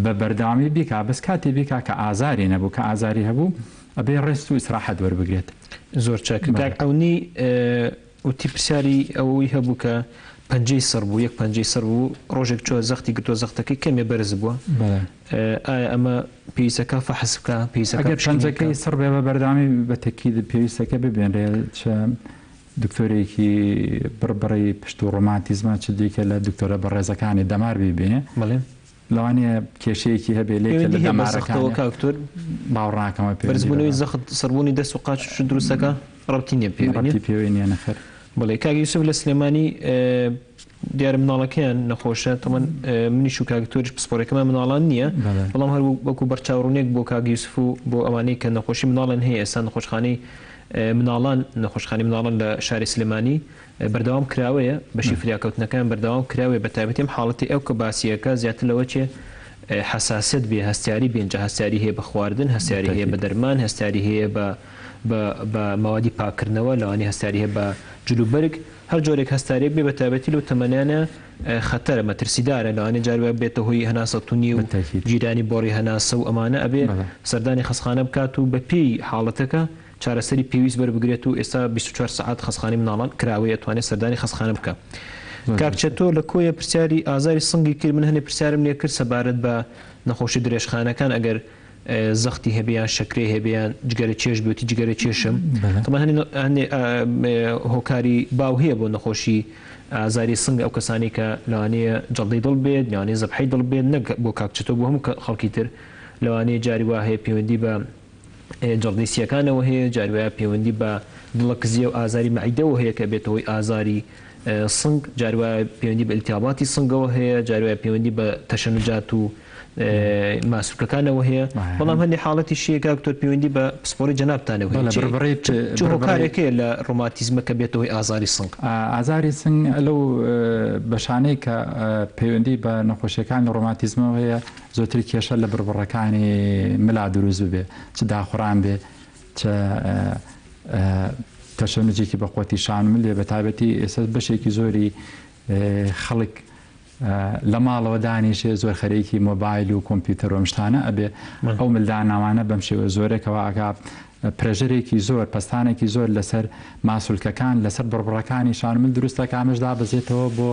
بە بەردەوامی بیکا بەس کاتی بیکا کە ئازاری نەبوو کە ئازاری هەبوو ئەبێ ڕێست و ئیسراحەت وەربگرێت زۆر چاک ئەونی وتی پرسیاری ئەوەی هەبوو کە پەنجەی سەر بوو یەک پەنجەی سەر بوو ڕۆژێک چۆ زەختی گرتۆ زەختەکەی کەمێ بەرز بووە ئایا ئەمە پێویستەکە فەحس بکە ئەگەر پەنجەکەی سەر بێ بە بەردامی بە تەکید پێویستەکە ببێنرێت دکتۆرێکی بربڕی پشت و ڕۆماتیزمە چ دیکە لە دکتۆرە بەڕێزەکانی دەمار ببینێ لەوانەیە کێشەیەکی هەبێ لێ لە دەمارەکەەوە کاکتۆر باوەڕناکەمە بەرزبوونەوەی زەخت سەربوونی دەست و قاچ دروستەکە ڕەبتی نییە پێوێنیە نەخەر بڵێ کاک یوسف لە سلێمانی دیارە مناڵەکەیان نەخۆشە تەمەەن منیش و کاکتۆریش پسپۆرەکەمان مناڵان نییە بەڵام هەر وەکو بەرچاوڕونێک بۆ کاک یوسف و بۆ ئەوانەی کە نەخۆشی مناڵن هەیە ئێستا نەخۆشخانەی مناڵان نەخۆشخانی مناڵان لە شاری سلێمانی بەردەوام کراوەیە بەشی فریاکەوتنەکان بەردەوام کراوێ بە تایبەتیم حاڵەتی ئەو کە باسیەکە زیاتر لەوە چێ حساسیت بێ هەستیاری بێنجە هەستیاری هەیە بە خواردن هەستیاری هەیە بە دەرمان هەستیاری هەیە بە ماوەدی پاکردنەوە لەوانی هەستیاری هەیە بە جلوبەرگ هەر جۆرێک هەستارێک بێ بە تایبەتی لەو تەمەنیانە خەتەرە مەترسیدارە لەوانێ جاروە بێتە هۆی هەناسەتونی و جیرانی بۆڕی هەناسە و ئەمانە ئەبێ سەردانی خەسخانە بکات و بە پێی حاڵەتەکە چارەسەری پێویست بەربگرێت و ئێستا 24 سعات خەسخانی مناڵان کراوەیە توانێت سەردانی خەسخانە بکە کاکچەتۆ لە کۆیە پرسیاری ئازاری سنگی کرد من هەنێ پرسیارم لێ کرد سەبارەت بە نەخۆشی درێژخانەکان ئەگەر زەختی هەبیان شەکرێ هەبیان جگەرە چێش بێتی جگەرە چێشم هەنێ هۆکاری باو هەیە بۆ نەخۆشی ئازاری سنگ ئەو کەسانی کە لەوانەیە جەڵدەی دڵ بێت یانێ زەبحەی دڵ بێت نەک بۆ کاکچەتۆ بۆ هەموو خەڵکی تر لەوانەیە جاری وا هەیە پەیوەندی بە جەڵدەی سیەکانەوە هەیە جاروایە پەیوەندی بە دڵەکزیە و ئازاری مەعیدەوە هەیە کە بێتەوەی ئازاری سنگ جاروایە پەیوەندی بە ئیلتیاباتی سنگەوە هەیە جاروایە پەیوەندی بە تەشەنجات و ماسوولەکانەوە هەیە بەڵام هەندی حاڵەتی شیەکە کتۆر پەیوەندی بە پسپۆری جەنابتانەوە هۆکارێکەیە لە ڕۆماتیزمە کە بێتەوەی ئازاری سنگ ئازاری سنگ لەو بەشانەی کە پەیوەندی بە نەخۆشیەکان ڕۆماتیزمەوە هەیە زۆتری کێشە لە بربڕەکانی ملا دروست بێ چ داخۆران بێ تەشەنجێکی بە قوتی شانمل لێ بە تایبەتی ئێستا بەشێکی زۆری خەڵک لە ماڵەوە دانیشێ زۆر خەرێکی مۆبایل و کۆمپیوتەر و مشتانە ئەبێ ئەو ملداناوانە بەم شێوە زۆرێکەوە ئاگا پرێژەرێکی زۆر پستانێکی زۆر لەسەر ماسوولکەکان لەسەر بڕبڕەکانی شانمل دروستە کامەشدا بەزێتەوە بۆ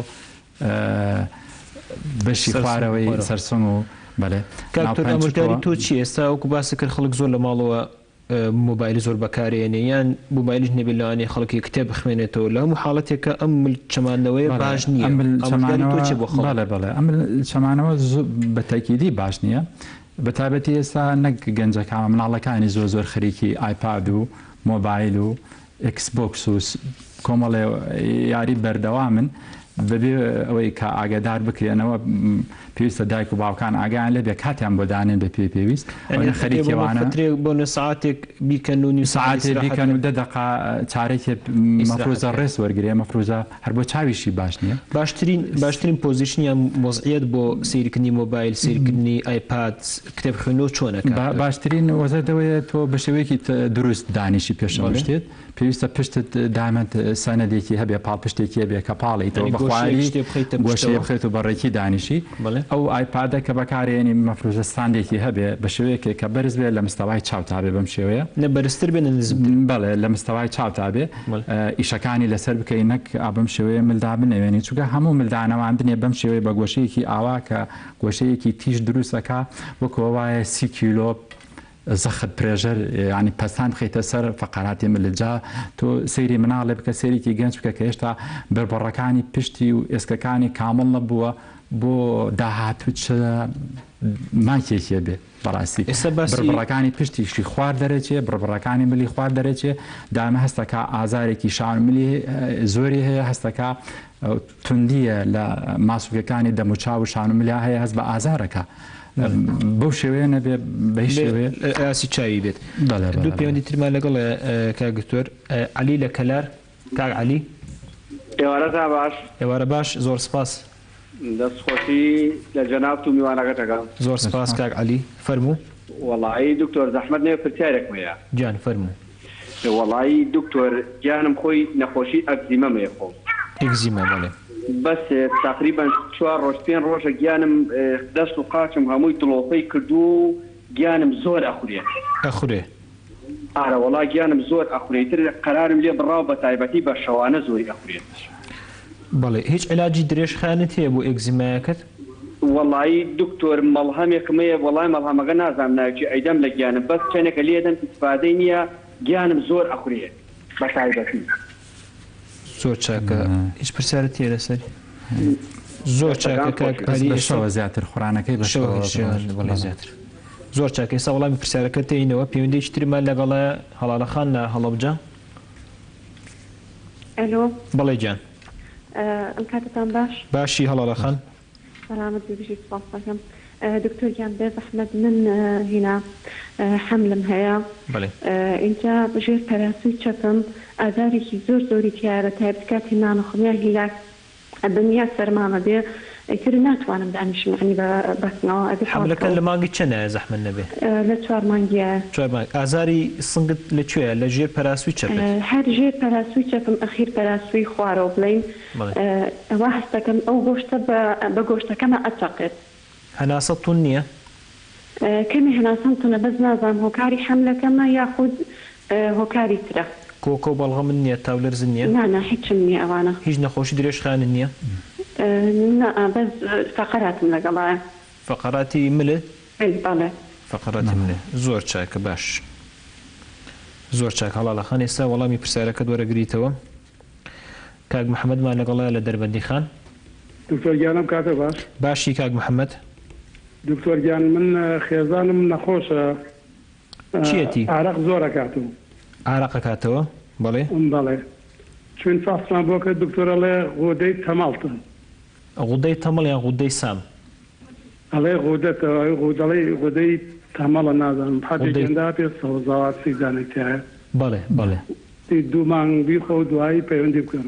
بەشی خوارەوەی سەرسنگ و بەێ کاکتۆری تۆ چی ئێستا وەکو باسی کرد خەڵک زۆر لە ماڵەوە موبایلی زۆر بەکارێنێ یان موبایلیش نەبێت لەوانێ خەڵکی کتێب بخوێنێتەوە لە هەموو حاڵەتێکە ئەم چەمانەوەی باش نییە بەڵێ ئەم چەمانەوە بە تاکیدی باش نییە بە تایبەتی ئێستا نەک گەنجەکان مناڵەکانی زۆر زۆر خەریکی ئایپاد و مۆبایل و ئەکسبۆکس و کۆمەڵێ یاری بەردەوامن بەبێ ئەوەی کە ئاگادار بکرێنەوە پێویستە دایک و باوکان ئاگیان لێ بێ کاتیان بۆ دانێن بە پێویست خەریکێوانە بۆ ساعتێک بیکەن و ساعتێک بیکەن و 10 دقیقە چارێکی مەفروزە ڕێس وەرگێ مەفروزە هەر بۆ چاویشی باش نییە باشترین پۆزیشنیان مۆزعیت بۆ سیرکردنی مۆبایل سیرکردنی ئایپاد کتێب خوێنەوە چۆنەکە باشترین وەزەدەوەیە تۆ بە شێوەیەکی دروست دانیشی پێشەوە شتێت پێویستە پشتت دامەت سەنەدێکی هەبێ پاڵپشتێکی هەبێ کە پاڵیتەوە بەخواری گۆشەیە بخێت و بەڕێکی دانیشی ئەو ئایپادە کە بەکارێنی مەفروزە ستاندێکی هەبێ بە شێوەیەکێک کە بەرز بێ لە مستەوای چاوتابێ بەم شێوەیە بەرزتر بێن بەڵێ لە مستەوای چاوتابێ ئیشەکانی لەسەر بکەی نەک بەم شێوەیە ملدا بنەوێنی چونکە هەموو ملدانەوەاندنێ بەم شێوەیە بە گۆشەیەکی ئاوا کە گۆشەیەکی تیژ دروستەکە وەکەوە وایە 30 کیلۆ زەخت پرێژەر ینی پەستان بخیتە سەر فەقەراتی ملجا تۆ سەیری مناڵێ بکە سێریکی گەنج بکە کە هێشتا بربڕەکانی پشتی و ئێسکەکانی کامل نەبووە بۆ داهاتوت ماکێکیە بێ بەڕاستی بربڕەکانی پشتیشی خوار دەرەچێ بربڕەکانی ملی خوار دەرەچێ دامە هەستەکە ئازارێکی شان ملی زۆری هەیە هەستەکە توندیە لە ماسوولەکانی دەموچاو و شانملیا هەیە هەست بە ئازارەکە بەو شێوەیە نەبێ بەهی شێوەیە ئاسی چاوی بێت دوو پەیوەندی ترمان لەگەڵ کاگتۆر علی لە کەلار کاک علی ئێوارەتا باش ئێوارە باش زۆر سپاس دەستخۆشی لە جەناب و میوانەکەتەکە زۆر سپاس کاک علی فەرموو وەڵایی دکتۆر زەحمەت نێ پرسیارێکم هەیە گیان فەرموو وەڵایی دکتۆر گیانم خۆی نەخۆشی ئەگزیمەمەیە خۆ ئەگزیمە بەڵێ بەس تقریبا 4 ڕۆژ 5 ڕۆژە گیانم دەست و قاچم هەمووی دڵۆپەی کردو و گیانم زۆر ئەخورێ ئارە وەڵا گیانم زۆر ئەخورێتر قەرارم لێ بڕاو بە تایبەتی بە شەوانە زۆری ئەخورێت بەڵێ هیچ علاجی درێژخانت هەیە بۆ ئێگزیمایەکەت وەڵایی دکتۆر مەڵهەمێکم هەیە وەڵای مەڵهەمەکە نازانم ناوچی ئەیدەم لە گیانم بەس چەندێکە لێدەم ئیسفادەی نییە گیانم زۆر ئەخورێت بە تایبەتی زۆر چاکە هیچ پرسیارەت هەیە لەسەر زۆر چاکە بەشەوە زیاتر خوڕانەکەی بەشەوە زیاتر زۆر چاکە ئێستا وەڵامی پرسیارەکە تێینەوە پەیوەندێکی ترمان لەگەڵە هەڵاڵەخان لە هەڵەبجە ئەلۆ بەڵێ گیان ئەم کاتتان باش باشی هەڵاڵەخان سلامت بێژی سپاس دەکەم دکتۆر گیان بێ زەحمەت من هینا حملم هەیە اینجا بەژێر پەراسوی چەپم ئازارێکی زۆر زۆری تیارە تایبەتکاتی نانەخۆمیان هیلاک بەنیا سەرمامە بێ ئەیتر ناتوانم دانیشم عنی بەسنەوە حملەکە لە مانگی چەندە زەحمەت نەبێ لە 4 مانگیە ئازاری سنگت لەکوێیە لە ژێر پەراسوی چەپێت هەر ژێر پەراسوی چەپم ئەخیر پەراسوی خوارەوە بڵین ئەوە هەستەکەم ئەو گۆشتە بە گۆشتەکەمە ئەچەقێت هەناسەتون نییە کەمی هەناسەم تونە بەس نازانم هۆکاری حملەکەمە یاخود هۆکاری ترە کۆکۆ بەڵغە من نییە تاولەرز نییە نانە هیچم نییە ئەوانە هیچ نەخۆشی درێژخانە نییە بەس فەقەراتم لەگەڵایە فەقەراتی ملت بەڵێ فەقەراتی ملێ زۆر چاکە باش زۆر چاک هەڵاڵەخان ئێستا وەڵامی پرسیارەکە وەرەگریتەوە کاک محەممەدمان لەگەڵایە لە دەربەندی خان دکتۆر گیانم کاتە باش باشی کاک محەممەد دکتۆر گیان من خێزانم نەخۆشە چیەتی عرق زۆرە کاتم عراقە کاتەوە بەڵێ بەڵێ چون فاستمان بۆ کە دکتۆرەڵێ غودەی تەماڵتن غودەی تەمەڵ یان غودەی سام ئەڵێ غودەتەوە غودەڵی غودەی تەمەڵە نازانم حەدێکدا پێ سەوزاوات سیزانێتیایە بەڵێ بەڵێ دوو مانگ بیخۆ و دوایی پەیوەندی بکەم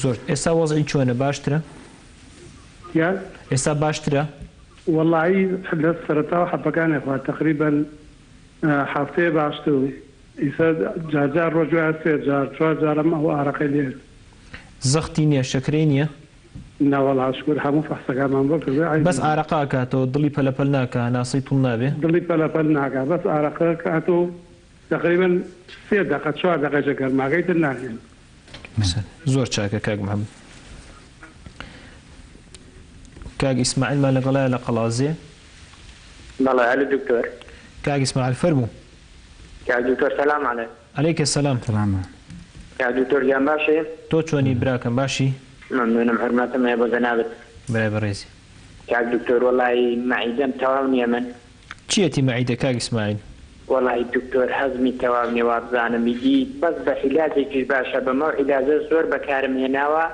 زۆر ئێستا وەزعی چۆنە باشترە یان ئێستا باشترە وەڵایی لە سەرەتاوە حەپەکانی خوا تقریبەن هەفتەیە باشتر و ئیسا جار ڕۆژوای 3 جار 4 جارم ئەو ئارەقەی لێ زەختی نییە شەکرەی نییە ناوەڵاشکر هەموو فەحسەکانمان بۆ کردی بەس ئارەقا کاتەوە دڵی پەلەپەل ناکە ناسی توڵ نابێ دڵی پەلەپەل ناکە بەس ئارەقە کاتۆ تقریبەن 3 دقیقە 4 دقیقە گەرماگەی تر ناهێن زۆر چاکە کاک محەممەد کاک ئیسماعیلمان لەگەڵایە لە قەڵازێ بەڵێ هەلو دکتۆر کاک ئیسماعیل فەرموو کاک دکتۆر سەلام عەلەیکم عەلەیکە سەلام کاک دکتۆر گیان باشێ تۆ چۆنی براکەم باشی ممنونم حرمەتم هەیە بۆ جەنابەت برای بەڕێزی کاک دکتۆر وەڵی مەعیدەم تەواو نییە من چیەتی مەعیدە کاک ئیسماعیل وەڵی دکتۆر حەزمی تەواو نییە وابزانم میگی بەس بە عیلاجێکیش باشە بەمە عیلاجە زۆر بەکارم هێناوە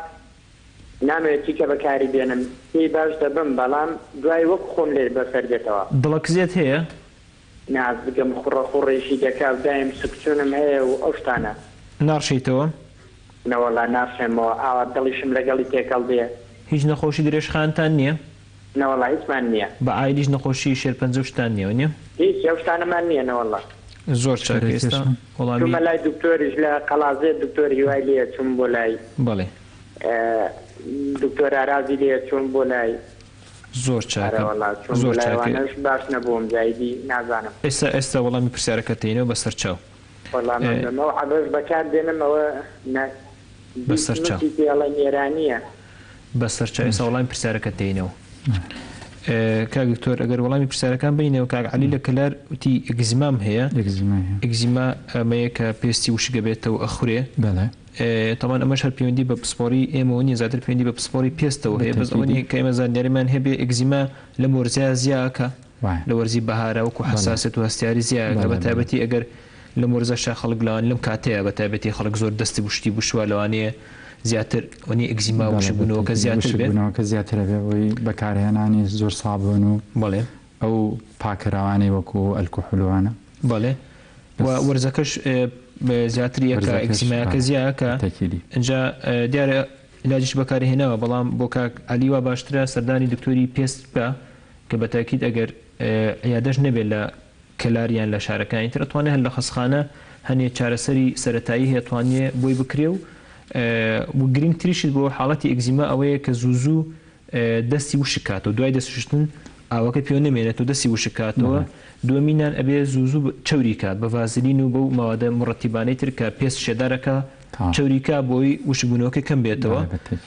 نامەوێت چیکە بەکاری بێنم پێی باش دەبم بەڵام دوای وەک خۆم لێ بەسەر دێتەوە دڵەکزیێت هەیە ناز بگەم خوڕەخوڕێشی دەکات دایم سکچونم هەیە و ئەو شتانە ناڕشیتەوە نەوەڵا ناڕشێمەوە ئاوا دڵیشم لەگەڵی تێکەڵ دێ هیچ نەخۆشی درێژخانتان نییە نەوەڵا هیچمان نییە بە ئایلیش نەخۆشی شێرپەنجەشتان نییە نیە هیچ ئەو شتانەمان نییە نەوەڵا زۆر چاک ئێستا چوومە لای دکتۆریش لە قەڵازێ دکتۆر هیوای لێ چوون بۆ لای بەڵێ دکتۆر ئارازی لێ چوون بۆ لای زۆر چاکە زۆر چاکەش باش نەبووم جایدی نازانم ئێستا وەڵامی پرسیارەکە تێنەوە بەسەر چاو وەڵامەوە عەبەش بەکار دێنمەوە بەسەر چاو پێڵە نێرانیە بەسەر چاو ئێستا وەڵامی پرسیارەکە تێنەوە کاک دکتۆر ئەگەر وەڵامی پرسیارەکان بینەوە کاک عەلی لە کەلار وتی ئێگزیمام هەیە ئێگزیما ئەمەیە کە پێستی وشکە بێتەوە ئەخورێ تاوان ئەمەش هەر پەیوەندی بە پسپۆری ئێمەوە نیە زیاتر پەیوەندی بە پسپۆری پێستەوە هەیە بەس ئەوەی کە ئێمە زانیاریمان هەبێ ئێگزیما لە وەرزیە زیاکە لە وەرزی بەهارە وەکو حساسێت و هەستیاری زیاکە بە تایبەتی ئەگەر لە وەرزەشە خەڵک لەوان لەم کاتەیە بە تایبەتی خەڵک زۆر دەستی وشتی بشوە لەوانەیە زیاتر وەنی ئێگزیما وشبوونەوەکە زیاتر بێت زیاترە بێ بۆی بەکارهێنانی زۆر سابوون و بەڵێ ئەو پاکەراوانەی وەکو ئەلکۆحولوانە بەڵێ وەرزەکەش زیاتر یەکە ئێگزیمایەکە زیاکە اینجا دیارە علاجش بەکارهێناوە بەڵام بۆ کاک عەلیوا باشترە سەردانی دکتۆری پێست بکە کە بە تاکید ئەگەر عیادەش نەبێت لە کەلاریان لە شارەکانی تر ئەتوانێت هەر لە خەسخانە هەنێ چارەسەری سەرەتایی هەیە توانێت بۆی بکرێ و گرنگتریشت بۆ حاڵەتی ئێگزیما ئەوەیە کە زوو دەستی وشکات و دوای دەستشتن ئاوەکە پێوە نەمێنێت و دەستی وشکاتەوە دووەمینان ئەبێ زوو چەوری کات بە ڤازلین و بەو ماوەدە مڕەتیبانەی تر کە پێست شێدارەکە چەوریکا بۆی وشبوونەوەکە کەم بێتەوە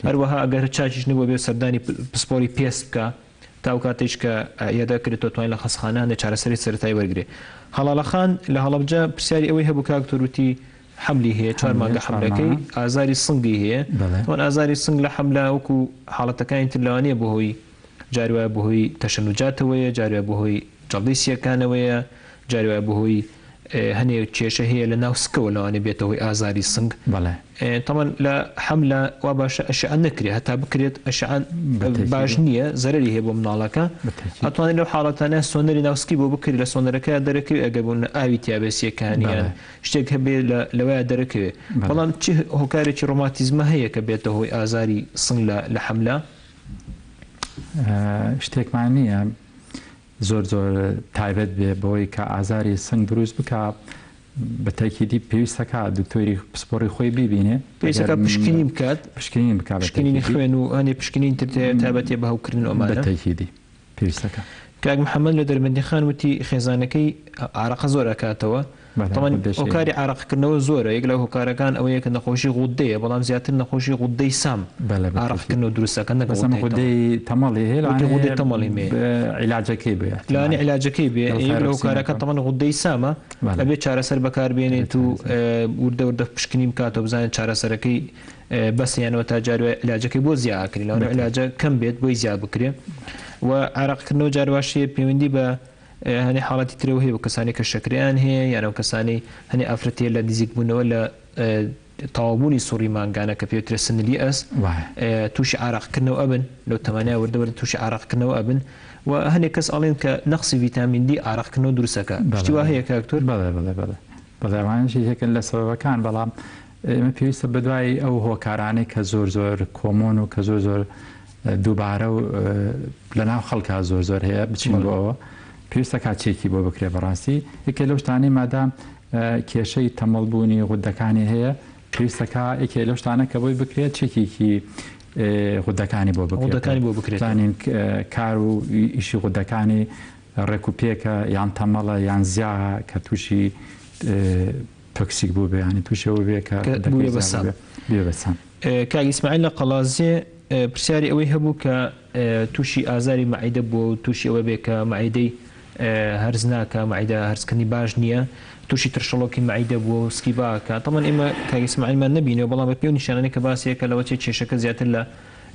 هەروەها ئەگەر چاچیش نەبوو بێ سەردانی پسپۆری پێست بکە تاو کاتێش کە یادا کردێتەوە توانین لە خەسخانە لە چارەسەری سەرەتایی وەرگێ هەڵاڵەخان لە هەڵەبجە پرسیاری ئەوەی هەبوو کاکتۆروتی حملی هەیە 4 مانگە حملەکەی ئازاری سنگی هەیە وان ئازاری سنگ لە حملە وەکو حاڵەتەکانی تر لەوانەیە بەهۆی جاروایە بەهۆی تەشەنوجاتەوەیە جاروایە بەهۆی جەڵدیسیەکانەوەیە جاروایە بەهۆی هەنێک کێشە هەیە لە ناو سکەوە لەوانێ بێتەوەی ئازاری سنگ تەمان لە حملە وا باشە ئەشعان نەکرێت هەتا بکرێت ئەشعان باش نییە زەرری هەیە بۆ مناڵەکە ئەتوانێت لەو حاڵەتانە سۆنەری ناوسکی بۆ بکرێت لە سۆنەرەکە دەرەکەوێت ئەگەر بوون ئاوی تیابێسیەکانیان شتێک هەبێ لەوەیە دەرەکەوێت بەڵام چ هۆکارێکی ڕۆماتیزمە هەیە کە بێتە هۆی ئازاری سنگ لە حملە شتێکمان نییە زۆر تایبەت بێ بەوەی کە ئازاری سنگ دروست بکە بە تاکیدی پێویستەکە دکتۆری پسپۆری خۆی ببینێ پێویستەکە پشکنی بکات پشکنی بکات پشکنی خوێن و هەنێ پشکنین تر تایبەتێ بە هەوکردن ئەمانە بە تاکیدی پێویستەکە کاک محەممەد لە دەربەندی خان وتی خێزانەکەی عارەقە زۆر ئەکاتەوە هۆکاری عراقکردنەوە زۆرە یەک لە هۆکارەکان ئەوەیە کە نەخۆشی غودەیە بەڵام زیاتر نەخۆشی غودەی سام عراقکردنەوە دروستەکە غودەی تەمەڵی هەیە غودەی تەمەڵی مێ عیلاجەکەی بێ لەوانێ عیلاجەکەی بێ لە هۆکارەکە تەمەن غودەی سامە ئەبێت چارەسەر بەکاربێنێت و وردە وردە پشکنی بکاتەوە بزانێت چارەسەرەکەی بەسییانەوە تا جاروێ علاجەکەی بۆ زیاکردی لەوانێ علاجە کەم بێت بۆی زیاد بکرێ و عراقکردنەوە جارواشەیە پەیوەندی بە هەنێ حاڵەتی ترەوە هەیە بە کەسانی کە شەکریان هەیە یانەوە کەسانی هەنێ ئافرەتێ لە نزیک بوونەوە لە تەواوبوونی سوڕی مانگانە کە پێوترە سنلی ئەس تووشی عراقکردنەوە ئەبن لەو تەمانیا وردەوەرە تووشی عراقکردنەوە ئەبن و هەنێک کەس ئەڵێن کە نەقسی ڤیتامین دی عراقکردنەوە دروستەکە شتی وا هەیە کاکتۆر بەڵێوانشی هێکن لە سەبەبەکان بەڵام ئێمە پێویستە بەدوای ئەو هۆکارانەی کە زۆر کۆمۆن و کە زۆر دووبارە و لەناو خەڵکا زۆر هەیە بچین بۆ ئەوە پێویستە کاتچێکی بۆ بکرێ بەڕاستی یەکێ لەو شتانەی مادام کێشەی تەمەڵبوونی غودەکانی هەیە پێویستەکە یەکێ لەو شتانە کە بۆی بکرێت چێکێکی غودەکانی بۆ بکرێتزانین کار و ئیشی غودەکانی ڕێکوپێکە یان تەمەڵە یان زیاە کە تووشی تۆکسیک بوو بێ ینی تووشەوە بێ کە بێبەسان کاک ئیسماعیل لە قەڵازیێ پرسیاری ئەوەی هەبوو کە تووشی ئازاری مەعیدە بووە و تووشی ئەوە بێ کە مەعیدەی هەرز ناکە مەعیدە هەرزکردنی باش نییە تووشی ترشەڵۆکی مەعیدە بووە و سکی باکە تەمان ئێمە کاک ئیسماعیلمان نبینەوە بەڵام بە پێ و نیشانانەی کە باسیەکە لەوە چێ کێشەکە زیاتر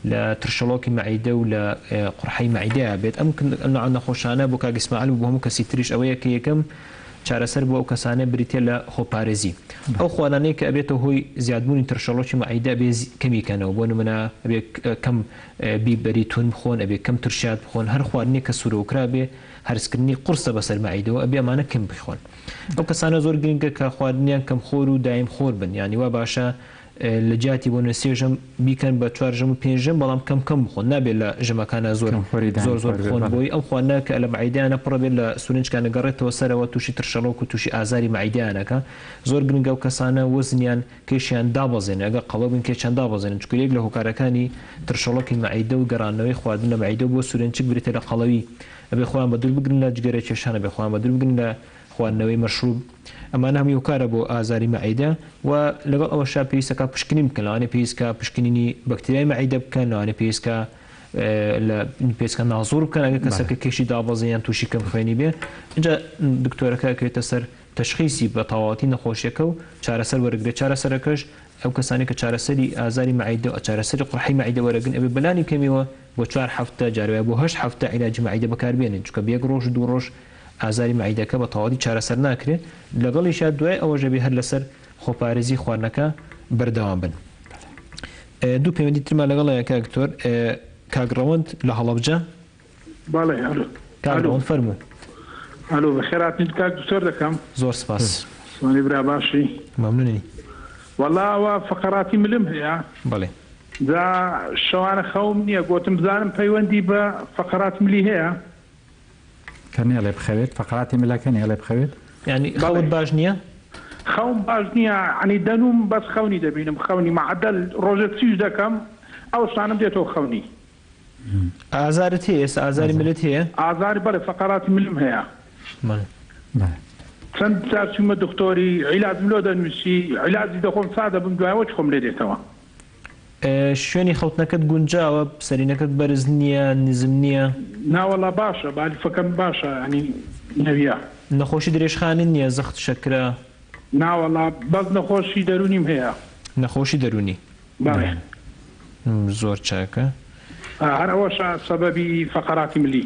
لە ترشەڵۆکی مەعیدە و لە قورحەی مەعیدەیە بێت ئەم نەخۆشانە بۆ کاک ئیسماعیل و بۆ هەموو کەسی تریش ئەوەیە کە یەکەم چارەسەر بۆ ئەو کەسانە بریتە لە خۆپارێزی ئەو خوانانەی کە ئەبێتە هۆی زیادبوونی ترشەڵۆکی مەعیدە بێ کەمیکەنەوە بۆ نمونە ئەبێ کەم بیبەری تون بخۆن ئەبێ کەم ترشات بخۆن هەر خواردنێک کە سوورەوکرا بێ هەرسکردنی قورسە بەسەر مەعیدەوە ئەبێ ئەمانە کەم بخۆن ئەو کەسانە زۆر گرنگە کە خواردنیان کەم خۆر و دایم خۆر بن یعنی وا باشە لە جاتی بۆ نوێسێژەم بیکەن بە 4 ژەم و 5 ژەم بەڵام کەم بخۆن نابێت لە ژەمەکانە زۆر بخۆن بۆی ئەم خواردنە کە لە مەعیدەیانە پڕە بێت لە سورنجکانە گەڕێتەوە سەرەوە تووشی ترشەڵۆک و تووشی ئازاری مەعیدەیانەکە زۆر گرنگە و کەسانە وەزنیان کێشیان دابەزێن ئەگە قەڵە بن کێشیان دابەزێنن چکە یەک لە هۆکارەکانی ترشەڵۆکی مەعیدە و گەڕانەوەی خواردن لە مەعیدە بۆ سورنجک بریتە لە قەڵەوی ئەبێ خۆیان بە دوور بگرن لە جگەرە کێشانە بێ خۆیان بە دوور بگرن لە خواردنەوەی مەشروب ئەمانە هەموو هۆکارە بۆ ئازاری مەعیدە و لەگەڵ ئەوەشا پێویستەکە پشکنی بکەن لەوانەیە پێویستکە پشکنینی بەکتریای مەعیدە بکەن لەوانەیە پێویستکە نازۆر بکەن ئەگە کەسەکە کێشی دابەزیان تووشی کەم خوێنی بێ اینجا دکتۆرەکە کەوێتە سەر تەشخیصی بە تەواوەتی نەخۆشیەکە و چارەسەر وەرەگرێت چارەسەرەکەش ئەو کەسانی کە چارەسەری ئازاری مەعیدە و چارەسەری قورحی مەعیدە وەرەگرن ئەبێ بەلانی کەمیەوە بۆ 4 هەفتە جارێ بۆ 8 هەفتە عیلاجی مەعیدە بەکاربێنن چونکە بە 1 ڕۆژ 2 ڕۆژ ئازاری مەعیدەکە بە تەواوی چارەسەر ناکرێت لەگەڵیشا دوای ئەوە ژەبی هەر لەسەر خۆپارێزی خواردنەکە بەردەوام بن دوو پەیوەندی ترمان لەگەڵ کاکتۆر کاگڕەوەند لە هەڵەبجە کاگڕەوەند فەرموو ئەلۆ بەخێراتنیت کاک دوکتۆر دەکەم زۆر سپاس سوانی برا باشی مەمنونی وەڵاوە فقراتی ملم هەیە بەڵێ دا شەوانە خەوم نییە گوتم بزانم پەیوەندی بە فقرات ملی هەیە کەنیە لێ بخەوێت فقراتی ملەکەنیە لێ بخەوێت ینی خەوت باش نییە خەوم باش نییە عنی دەنوم بەس خەونی دەبینم خەونی معدل ڕۆژێک چیش دەکەم ئەو شانم دێتەوە خەونی ئازارت هەیە ئێستا ئازاری ملت هەیە ئازاری بەڵێ فقراتی ملم هەیە چەند جارچوومە دکتۆری عیلازم لۆ دەنووسی عیلازی دەخۆم سادە بم دوایەوە خۆم لێ دێتەوە شوێنی خەوتنەکەت گونجاوە سەرینەکەت بەرز نییە نزم نییە ناوەڵا باشە بالیفەکەم باشە ینی نەویە نەخۆشی درێژخانن نییە زەخت شەکرا ناوەڵا بەس نەخۆشی دەرونیم هەیە نەخۆشی دەرونی زۆر چاکە هەر ئەوەش سەبەبی فقراتی ملی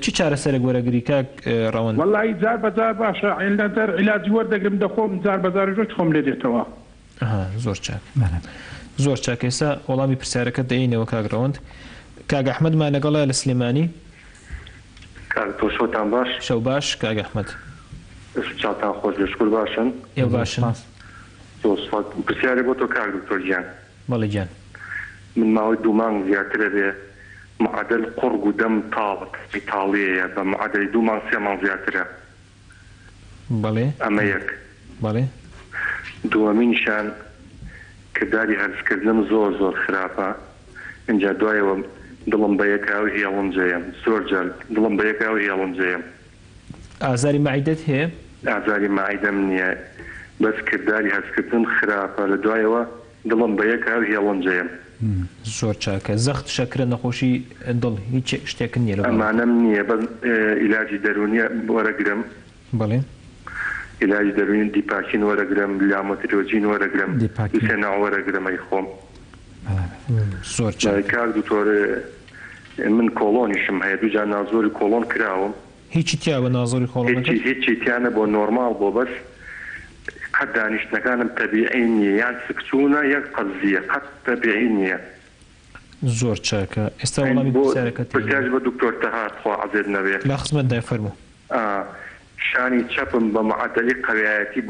چی چارەسەرێک وەرەگری کاک ڕەوەند وەڵی جار بەجار باشە عیلەتەر عیلاجی وەردەگرم دەخۆم جار بەجارژۆ خۆم لێ دێتەوە زۆر چاک زۆر چاک ئێستا وەڵامی پرسیارەکە دەینەوە کاگڕەوەند کاگ ئەحمەدمان لەگەڵە لە سلێمانی تۆ شەوتان باش شەو باش کاگ ئەحمەد چاوتان خۆش لەشکر باشن ئێوە باشن پرسیارێک بۆ تۆ کاک دکتۆر گیان بەڵێ گیان من ماوەی 2 مانگ زیاترە بێ معدل قورگ و دەم تاڵیەیە بە معدەی 2 مانگ 3 مانگ زیاترە بەڵێ ئەمە یەک بەڵێ دووەمینیشان کردداری هەرزکردنم زۆر خراپە اینجا دوایەوە دڵم بە یەکاوی هێڵم جێم زۆر جار دڵم بە یەکاوی هێڵم جێم ئازاری مەعیدەت هەیە ئازاری مەعیدەم نییە بەس کردداری هەرزکردن خراپە لە دوایەوە دڵم بە یەکاوی هێڵم جێم زۆر چاکە زەخت شەکرە نەخۆشی دڵ هیچ شتێک نییە ئەمانەم نییە بە ئیلاجی دەرونیە وەرەگرم بەڵێ علاج دەروین دیپاکین وەرەگرم لامۆترۆجین وەرەگرم دوسێنا وەرەگرمەی خۆم زۆر کار دوتۆر من کۆڵۆنیشم هەیە دووجار نازۆری کۆڵۆن کراوم هیچی تیا بە نازۆری کۆڵۆن هیچی تیانە بۆ نۆرمال بۆ بەس قەت دانیشتەکانم تەبیعی نییە یان سکچوونە یەک قەزیە قەت تەبیعی نییە زۆر چاکە ئێستا وەڵامی پرسیارەکەت بە دکتۆر تەهات خوا عەزیز نەبێت لە خزمەتدا فەرموو شانی چەپم بە معدەلی قەویەتی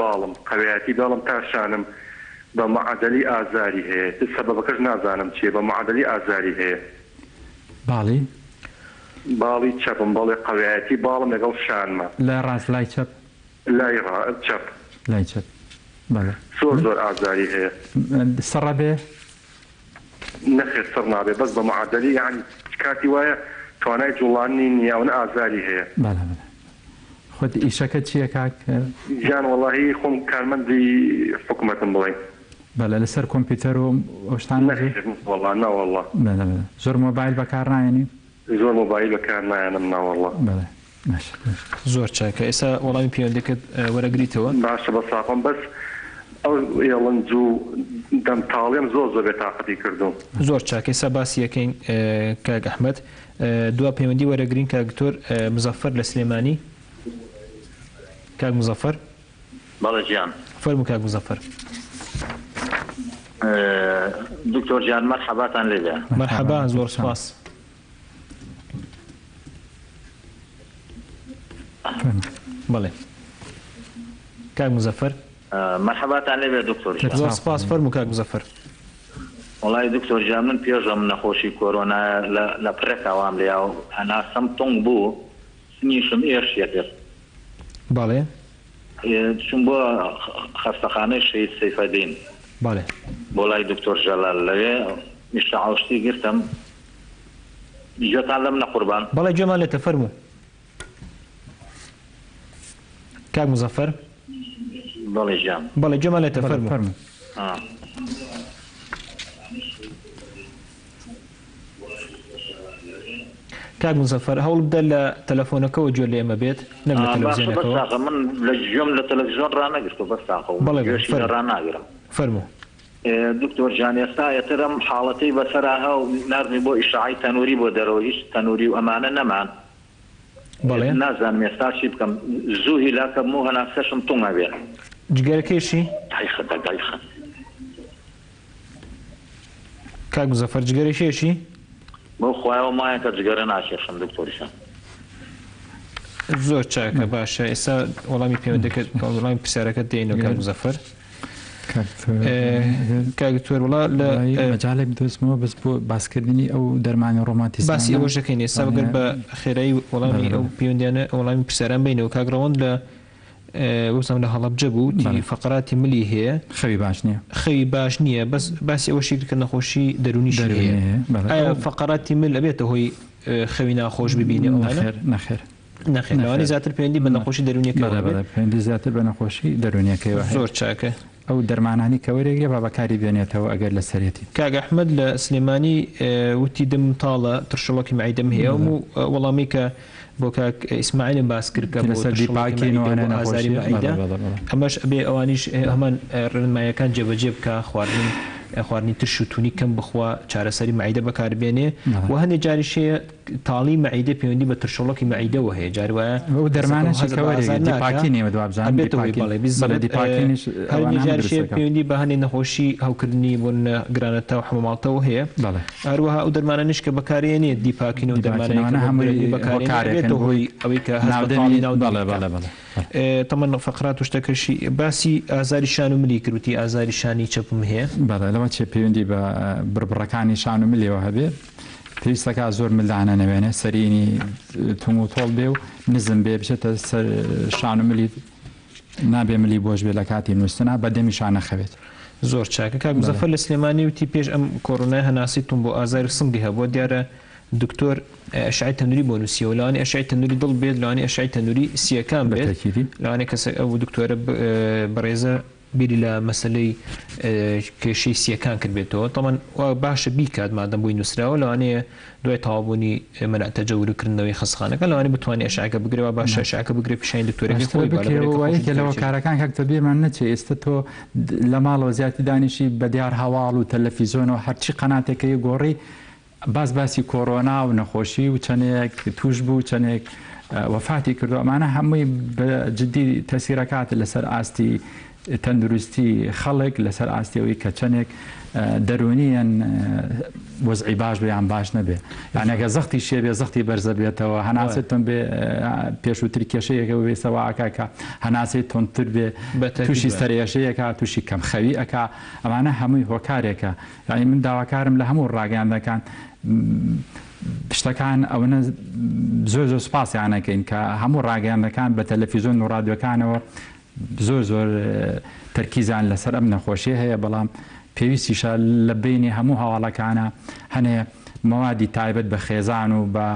باڵم تا شانم بە معدەلی ئازاری هەیە سەبەبەکەش نازانم چیە بە معدەلی ئازاری هەیە باڵی چەپم بەڵێ قەویەتی باڵم لەگەڵ شانمە لای ڕاست لای چەپ لای چەپ زۆر ئازاری هەیە سەڕە بێ نەخێت سەر نابێ بەس بە معدەلی یعنی کاتی وایە توانای جوڵانی نیاونە ئازاری هەیە خۆت ئیشەکە چییە کاک گیان وەڵاهی خۆم کارمەندی حکوومەتم بڵێ بەڵێ لەسەر کۆمپیوتەر و ئەوشتان ناوەڵا زۆر مۆبایل بەکار نایەنی زۆر مۆبایل بەکار نایەنم ناوەڵا زۆر چاکە ئێستا وەڵامی پەیوەندیەکەت وەرەگریتەوە باشە بە ساقم بەس ئەو ێڵنج و دەمتاڵێم زۆر بێتاقەتی کردوم زۆر چاکە ئێستا باسی یەکەین کاک ئەحمەد دوا پەیوەندی وەرەگرین کاک دکتۆر مزەفەر لە سلێمانی کاک مزەفەر بەڵێ گیان فەرموو کاک مزەفەر. دکتۆر گیان مەرحەباتان لێبێ. مەرحەبا زۆر سپاس. بەڵێ کاک مزەفەر مەرحەباتان لێبێ دکتۆر گیان. زۆر سپاس فەرموو کاک مزەفەر. وڵای دکتۆر گیان من پێشەم نەخۆشی کۆرۆنا لە پرێکاوام لێیا و هەناسەم تۆنگ بوو سنیشم ئێرشیە کرد. بەڵێ چون بۆ خەستەخانەی شەهید سەیفەدین. بەڵێ بۆ لای دکتۆر جەلال لەوێ نیشتە عەوشتی گرتم گوێتان لەم نەقوربان. بەڵێ گوێمان لێتە فەرموو کاک مزەفەر. بەڵێ گیان بەڵێ گوێمان لێتە فەرموو. کاک مزەفەر هەوڵ بدە لە تەلەفۆنەکەەوە گوێ لە ئێمە بێت نەک لە تەلەڤیزیۆنەکەەوە. من لە گوێم لە تەلەڤیزیۆن ڕانەگرتو بەس تاقەوێشی ڕاناگرم. فەرموو دکتۆر گیان ئێستا ئێترم حاڵەتەی بەسەرها و ناردنی بۆ ئیشعای تەنووری بۆ دەرەوە هیچ تەنووری و ئەمانە نەمان. بەڵێ نازانم ئێستا چی بکەم زوو هیلاکەم و هەناسەشم توڭە بێ. جگەرەکەیشی دایخە کاک مزەفەر جگەرەشێشی بۆ خۆیەوە مایە کە جگەرە ناکێشم دکتۆریشان. زۆر چاکە باشە ئێستا وەڵامی پەیوەندەکەت وەڵامی پرسیارەکەت دێنەوە کاک مزەفەر. کاکتۆر وڵا لە مەجالێک دۆستمەوە بەس بۆ باسکردنی ئەو دەرمانی ڕۆماتیزم باسی ئەوە ژەکەین ئێستا بگەر بە خێرایی وەڵامی ئەو پەیوەندیانە وەڵامی پرسیاران بینەوە کاگڕەوەند لە وەسم لە هەڵەبجە بوو فەقراتی ملی هەیە خەوی باش نییە خەوی باش نییە بەس باسی ئەوە شکل کە نەخۆشی دەرونیش هەیە. ئایا فەقراتی مل ئەبێتە هۆی خەوی ناخۆش ببینێ؟ نەخێر نەخێنەوەی زیاتر پەیوەندی بە نەخۆشی دەرونیەکە پەیوەندی زیاتر بە نەخۆشی دەرونیەکەیەوە زۆر چاکە. ئەو دەرمانانی کەوەرێگرێ با بەکاری بێنێتەوە ئەگەر لە سەرەتی. کاک ئەحمەد لە سلێمانی وتی دم تاڵە ترشڵۆکی مەعیدەم هەیە و وەڵامی کە بۆ کاک ئیسماعیلم باس کرد کە بۆ ئازاری مەعیدە ئەمەش ئەبێ ئەوانیش هەمان ڕێنماییەکان جێبەجێ بکە خواردنی ترش و تونی کەم بخوا چارەسەری مەعیدە بەکاربێنێ و هەندێک جاریشەیە تاڵی مەعیدە پەیوەندی بە ترشڵۆکی مەعیدەوە هەیە جاری وایە ئەو دەرمانەی دیپاکی نیە جاریشەیە پەیوەندی بە هەندێک نەخۆشی هەوکردنی بۆ گرانەتە و حماڵتەوە هەیە. هەروەها ئەو دەرمانانیش کە بەکارێنێت دیپاکینەوە دەرمانەکە هەمووی بەکارێنێتەوە هۆی ئەوەی کە تەمەن فەقرات و شتەکەشی باسی ئازاری شان و ملی کردوتی ئازاری شانی چەپم هەیە. بەڵێ لەوە چێ پەیوەندی بە بربڕەکانی شان و ملیەوە هەبێ پێویستەکە زۆر ملدانە نەوێنێ سەرینی تونگ و تۆڵ بێ و نزم بێ بچێتە سەر شان و ملی نابێ ملی بۆش بێ لە کاتی نووسنا بە دەمی شان نەخەوێت. زۆر چاکە کاک مزەفەر لە سلێمانی وتی پێش ئەم کۆڕۆنای هەناسیتون بۆ ئازاری سنگی هەبووە دیارە دکتۆر ئەشعای تەنووری بۆ نووسیەوە لەوانەیە ئەشعای تەنووری دڵ بێت لەوانەیە ئەشعای تەنووری سیەکان بێت لەوانەیە کەس ئەو دکتۆرە بەڕێزە بیری لە مەسلەی کێشەی سیەکان کرد بێتەوە تەمان باشە بیکات مادەم بووی نووسراوە لەوانەیە دوای تەواوبوونی مەناتە جەورکردنەوەی خستخانەکە لەوانەیە بتوانێت ئەشعاکە بگرێەوە باشە ئەشعاکە بگرێت پیشانی دکتۆرێکی لەوە کارەکان کەکتە بێمان نەچێ ئێستا تۆ لە ماڵەوە زیاتی دانیشی بە دیار هەواڵ و تەلەڤیزۆنەوە هەرچی قەناتێکەیە گۆڕی باسی کۆڕۆنا و نەخۆشی و چەندێک توش بوو چەندێک وەفاتی کردو ئەمانە هەمووی بە جددی تەسیرەکات لەسەر ئاستی تەندروستی خەڵک لەسەر ئاستیەوەی کە چەندێک دەرونیان وەزعی باش بێیان باش نەبێ یانەکە زەختی شێبێ زەختی بەرزە بێتەوە هەناسێتتون بێ پێشووتری کێشەیەکە بێسەوە ئاکاکە هەناسێت تۆنتر بێ تووشی سەرێشەیەکە تووشی کەم خەوی ئەکا ئەمانە هەمووی هۆکارێکە یانی من داواکارم لە هەموو ڕاگەاندەکان شتەکان ئەوەنە زۆر زۆر سوپاسیانەکەین کە هەموو ڕاگەاندەکان بە تەلەڤیزۆن و ڕادیۆکانەوە زۆر تەرکیزان لەسەر ئەم نەخۆشیە هەیە بەڵام پێویستیشە لە بینی هەموو هەواڵەکانە هەنێ مەوادی تایبەت بە خێزان و بە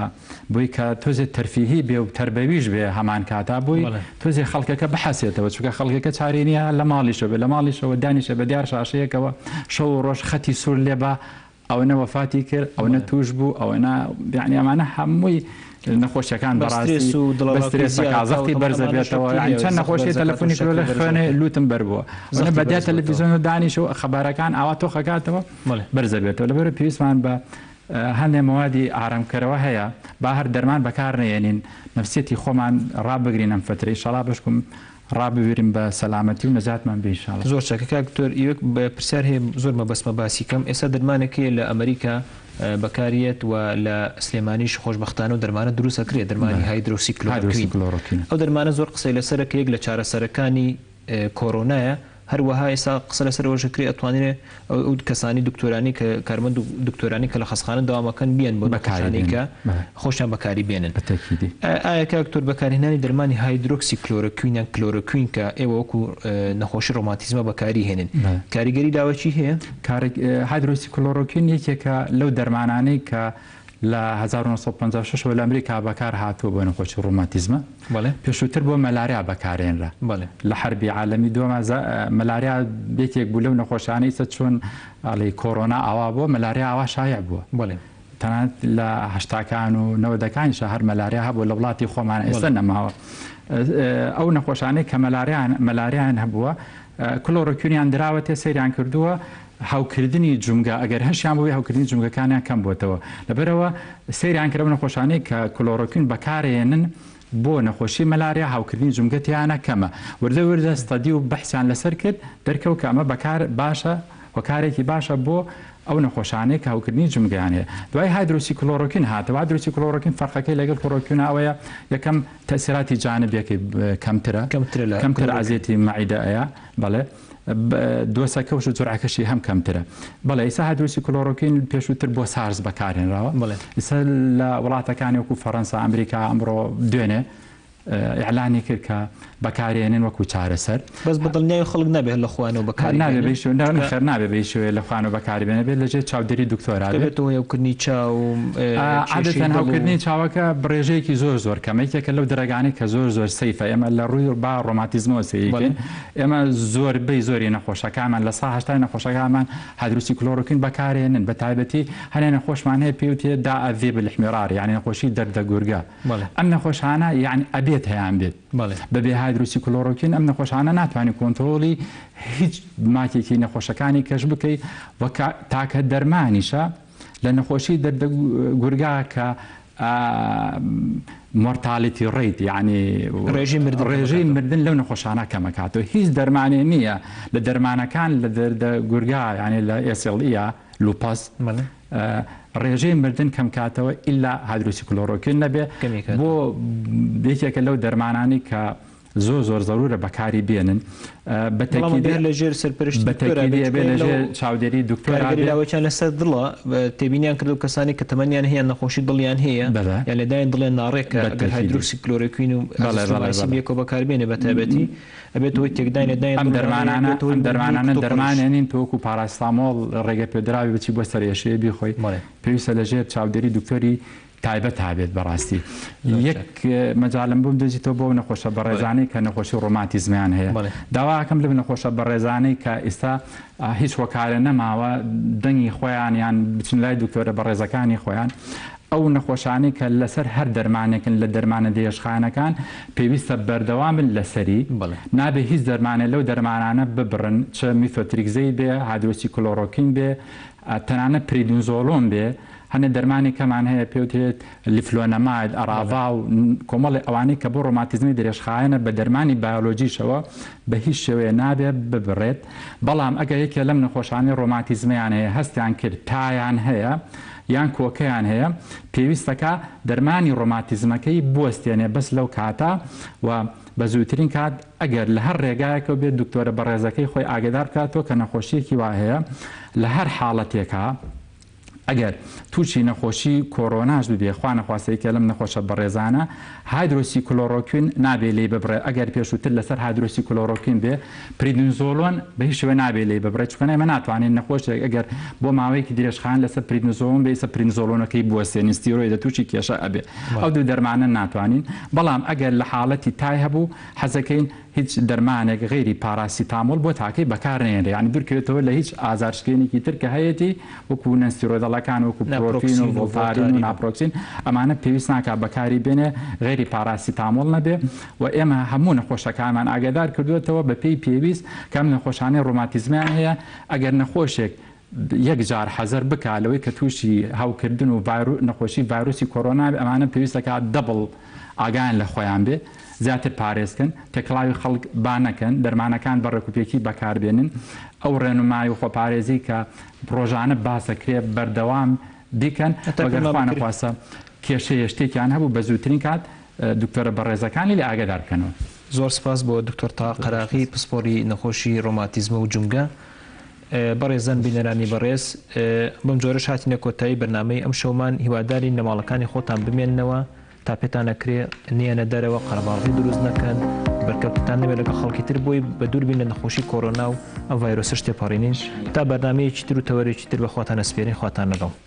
بۆی کە تۆزێت تەرفیهی بێ و تربەویش بێ هەمان کاتا بووی تۆزێ خەڵکەکە بحەسێتەوە چونکە خەڵکەکە چارێنیە لە ماڵیشەوە بێ لە ماڵیشەوە دانیشە بە دیار شاشەیەکەوە شەو ڕۆژ خەتی سوور لێبە ئەوەنە وەفاتی کرد ئەوەنە توش بوو ئەوەنە یعنی ئەمانە هەمووی نەخۆشیەکان بەڕاستی بەسترێسەکە زەختی بەرزە بێتەوە چەند نەخۆشی تەلەفۆنی کرۆ لە خوێنێ لوتم بەربووە ئەوە بەدیا تەلەڤیزۆن و دانیشەوە خەبارەکان ئاوا تۆ خەکاتەوە بەرزە بێتەوە لەبەرە پێویستمان بە هەندێک مەوادی ئارامکەرەوە هەیە با هەر دەرمان بەکار نێنین نەفسێتی خۆمان ڕابگرین ئەم فترەی شەڵا بشکم ڕاببیریم بە سەلامەتی و نەجاتمان بێ ئینشاڵڵا. زۆر چاکە کاکتۆر ئیوەک پرسیار هەیە زۆر مەبەستمە باسی کەم. ئێستا دەرمانێکی لە ئەمریکا بەکارێت و لە سلێمانیش خۆشبەختانە و دەرمانە دروست ئەکرێت دەرمانی هایدرۆکسیکلۆروکوین. ئەو دەرمانە زۆر قسەی لەسەرەکە یەک لە چارەسەرەکانی کۆرۆنایە. هەروەها ئێستا قسە لەسەرەوەژەکری ئەتوانێت ئەو کەسانی دکتۆرانی کە کارمەند و دکتۆرانی کە لە خەسخانە داوامەکەن بیان بۆ بەکارانی کە خۆشیان بەکاری بێنن. ئایا کاکتۆر بەکارهێنانی دەرمانی هایدرۆکسیکلۆروکوین یان کلۆروکوین کە ئێوە وەکو نەخۆشی ڕۆماتیزمە بەکاری هێنن کاریگەری داواچی هەیە؟ هایدرۆکسیکلۆروکوین یەکێکە لەو دەرمانانەی کە لە 1956 لە ئەمریکا بەکار هاتووە بۆ نەخۆشی ڕۆماتیزمە پێشووتر بۆ مەلاریا بەکارێنرا لە حربی عالەمی دووەم مەلاریا بێتێک بوو لەو نەخۆشانەی چۆن ئەڵێ کۆرۆنا ئاوا بووە مەلاریا ئاوا شایع بووە تەنانەت لە هەشتاکان و نەوەدەکانیشە هەر مەلاریا هەبوو لە وڵاتی خۆمان ئێستا نەماوە. ئەو نەخۆشانەی کە مەلاریان هەبووە کلۆروکوینیان دراوەتێ سەیریان کردووە هاوکردنی جونگە ئەگەر هەشیان بووی هاوکردنی جونگەکانیان کەم بۆتەوە لەبەرەوە سەیریان کردەوە نەخۆشانەی کە کلۆروکوین بەکارێنن بۆ نەخۆشی مەلاریا هاوکردنی جونگەتیانە کەمە وردە ستەدی و بەحسیان لەسەر کرد دەرکەوت کە ئەمە بەکار باشە وەکارێکی باشە بۆ ئەو نەخۆشانەی کە هاوکردنی جونگەیان هەیە. دوای هایدرۆکسیکلۆروکوین هاتەوە. هایدرۆکسیکلۆروکوین فەرقەکەی لەگەڵ کلۆروکوینەوەیە یەکەم تەسیراتی جانبیەکەی کەمتر ئازێتی مەعیدەیە بەڵێ دۆسەکەوش و جورعەکەشی هەم کەمترە. بەڵێ ئێستا هایدرۆکسیکلۆروکوین پێشووتر بۆ سارس بەکارهێنراوە. ئێستا لە وڵاتەکانی وەکو فەڕەنسا ئەمریکا ئەمڕۆ دوێنێ ئیعلانی کرد کە بەکارێنن وەکو چارەسەر بەس بەدڵنیای خەڵک نابێت لە خوانەوە بەکاری خەر نابێ بەیشوێ لە خوانەوە بەکاری بێنە بێت لەژێر چاودێری دکتۆرا بێتەوە هێوکردنی چاو عادەتەن هاوکردنی چاوەکە بڕێژەیەکی زۆر کەمێکێکە لەو دەرەگانی کە زۆر سەیفە ئێمە لە ڕووی با ڕۆماتیزمەوە سەیەکەین ئێمە زۆربەی زۆری نەخۆشەکانمان لە 180 نەخۆشەکانمان هایدرۆکسیکلۆروکوین بەکارێنن بە تایبەتی هەنێ نەخۆشمان هەیە پێوتێ داعەذیب الحمیرار یعنی نەخۆشی دەردە گورگە ئەم نەخۆشانە یعنی ئەبێت هەیان بێت بەبێ هایدرۆکسیکلۆروکین ئەم نەخۆشانە ناتوانانی کۆنتترۆلی هیچ ماکێکی نەخۆشەکانی کەش بکەیت وەکە تاکە دەرمانیشە لە نەخۆشی دەردە گورگا کە مۆرتالیتی ڕیت یعنی ڕێژەی مردن لەو نەخۆشانە کەمەکاتەوە هیچ دەرمانێ نییە لە دەرمانەکان لە دەردە گورگا یعنی لە ئێسڵە لوپاس ڕێژەی مردن کەم کاتەوە ئیلا هایدرۆکسیکلۆروکوین نەبێ بۆ یەکێکە لەو دەرمانانی کە زۆر زەرورە بەکاری بێنن لەژێر سەرپەرشتی لەژێر چاودێری دکتۆراوەیان لەسەر دڵە تێبینیان کرد و کەسانی کە تەمەنیان هەیە نەخۆشی دڵیان هەیە یان لەدایان دڵێن ناڕێکە هایدرۆکسیکلۆروکوین و بێکۆ بەکاربێنێ بە تایبەتی ئەبێتەوەی تێکدای لەدایان دەرمانانە دەرمانێنین تۆکو پاراستامۆڵ ڕێگە پێدراوی بچی بۆ سەرێشەیە بیخۆی پێویستە لەژێر چاودێری دکتۆری تایبەت هابێت بەڕاستی یەک مەجاالم بووم دەجیتەوە بۆ نەخۆشە بەڕێزانەی کە نەخۆشی ڕۆماتیزمیان هەیە داواکەم لە نەخۆشە بەڕێزانەی کە ئێستا هیچ وەکارە نەماوە دەنگی خۆیان یان بچن لای دکتۆرە بەڕێزەکانی خۆیان ئەو نەخۆشانی کە لەسەر هەر دەرمانێکن لە دەرمانە دێشخانەکان پێویستە بەردەوامن لەسەری نابێ هیچ دەرمانە لەو دەرمانانە ببڕن چ میثۆتریکزەی بێ هایدرۆکسیکلۆروکوین بێ تەنانە پریدنیزۆلۆن بێ هەنێ دەرمانی کەمان هەیە پێوتێت لیفلۆنەماید ئەراڤا و کۆمەڵی ئەوانەی کە بۆ ڕۆماتیزمی درێژخایەنە بە دەرمانی بایۆلۆجیشەوە بە هیچ شێوەیە نابێت ببڕێت بەڵام ئەگەر یەکێ لەم نەخۆشانی ڕۆماتیزمیان هەیە هەستیان کرد تایان هەیە یان کۆکەیان هەیە پێویستەکە دەرمانی ڕۆماتیزمەکەی بوەستێنێ بەس لەو کاتە و بە زووترین کات ئەگەر لە هەر ڕێگایەکە بێت دکتۆرە بەڕێزەکەی خۆی ئاگدار کاتەوە کە نەخۆشیەکی وا هەیە لە هەر حاڵەتێکە ئەگەر تووشی نەخۆشی کۆرۆناش ببێ خوا نەخواستەیەکە لەم نەخۆشە بەڕێزانە هایدرۆکسیکلۆروکوین نابێ لێ ببڕێ ئەگەر پێشووتر لەسەر هایدرۆکسیکلۆروکوین بێ پریدنیزۆلۆن بە هیچ شوێ نابێ لێ ببڕێ چونکە ئێمە ناتوانین نەخۆشێک ئەگەر بۆ ماوەیەکی درێژخان لەسەر پریدنیزۆلۆن بێ ئێستا پریدنیزۆلۆنەکەی بوەستێنین ستیرۆیدە تووشی کێشە ئەبێ ئەو دوو دەرمانە ناتوانین بەڵام ئەگەر لە حاڵەتی تای هەبوو حەزەکەین هیچ دەرمانێک غیری پاراسیتامۆل بۆ تاکەی بەکارنێنێ ینی دوورکەوێتەوە لە هیچ ئازارشکێنێکی تر کە هەیەی وەکو نەستیرۆدەڵەکان وەکو پرۆفین و ڤۆلتارین و ناپرۆکسین ئەمانە پێویست ناکە بەکاری بێنێ غیری پاراسیتامۆل نەبێ و ئێمە هەموو نەخۆشەکانمان ئاگادار کردوێتەوە بە پێی پێویست کەم نەخۆشانەی ڕۆماتیزمیان هەیە ئەگەر نەخۆشێک یەک جار حەزەر بکالەوەی کە تووشی هاوکردن و نەخۆشی ڤایرۆسی کۆرۆنا ئەمانە پێویستەکە دەبڵ ئاگایان لە خۆیان بێ زیاتر پارێزکەن تێکڵاوی خەڵک بانەکەن دەرمانەکان بە ڕێکوپێکی بەکاربێنن ئەو ڕێنمایی و خۆپارێزی کە ڕۆژانە باسەکرێ بەردەوام بیکەن بەگەرخوا نەخواسە کێشەیە شتێکیان هەبوو بە زووترین کات دکتۆرە بەڕێزەکانی لێ ئاگادار بکەنەوە. زۆر سپاس بۆ دکتۆر تا قەراغی پسپۆری نەخۆشی ڕۆماتیزمە و جونگە. بەڕێزان بینەرانی بەڕێز بەم جۆرەش هاتینە کۆتایی بەرنامەی ئەم شەومان هیواداری لە ماڵەکانی خۆتان بمێننەوە تا پێتان نەکرێ نیەنە دەرەوە قەرەباڵغی دروست نەکەن بەرکەوتتان نەوێت لەگە خەڵکی تر بۆی بە دووربین لە نەخۆشی کۆرۆنا و ئەم ڤایرۆسە شتێپەڕێنین تا بەرنامەیەکی تر و تەوەرێکی تر بە خواتان ئەسپێرین خواتان لەگەڵ.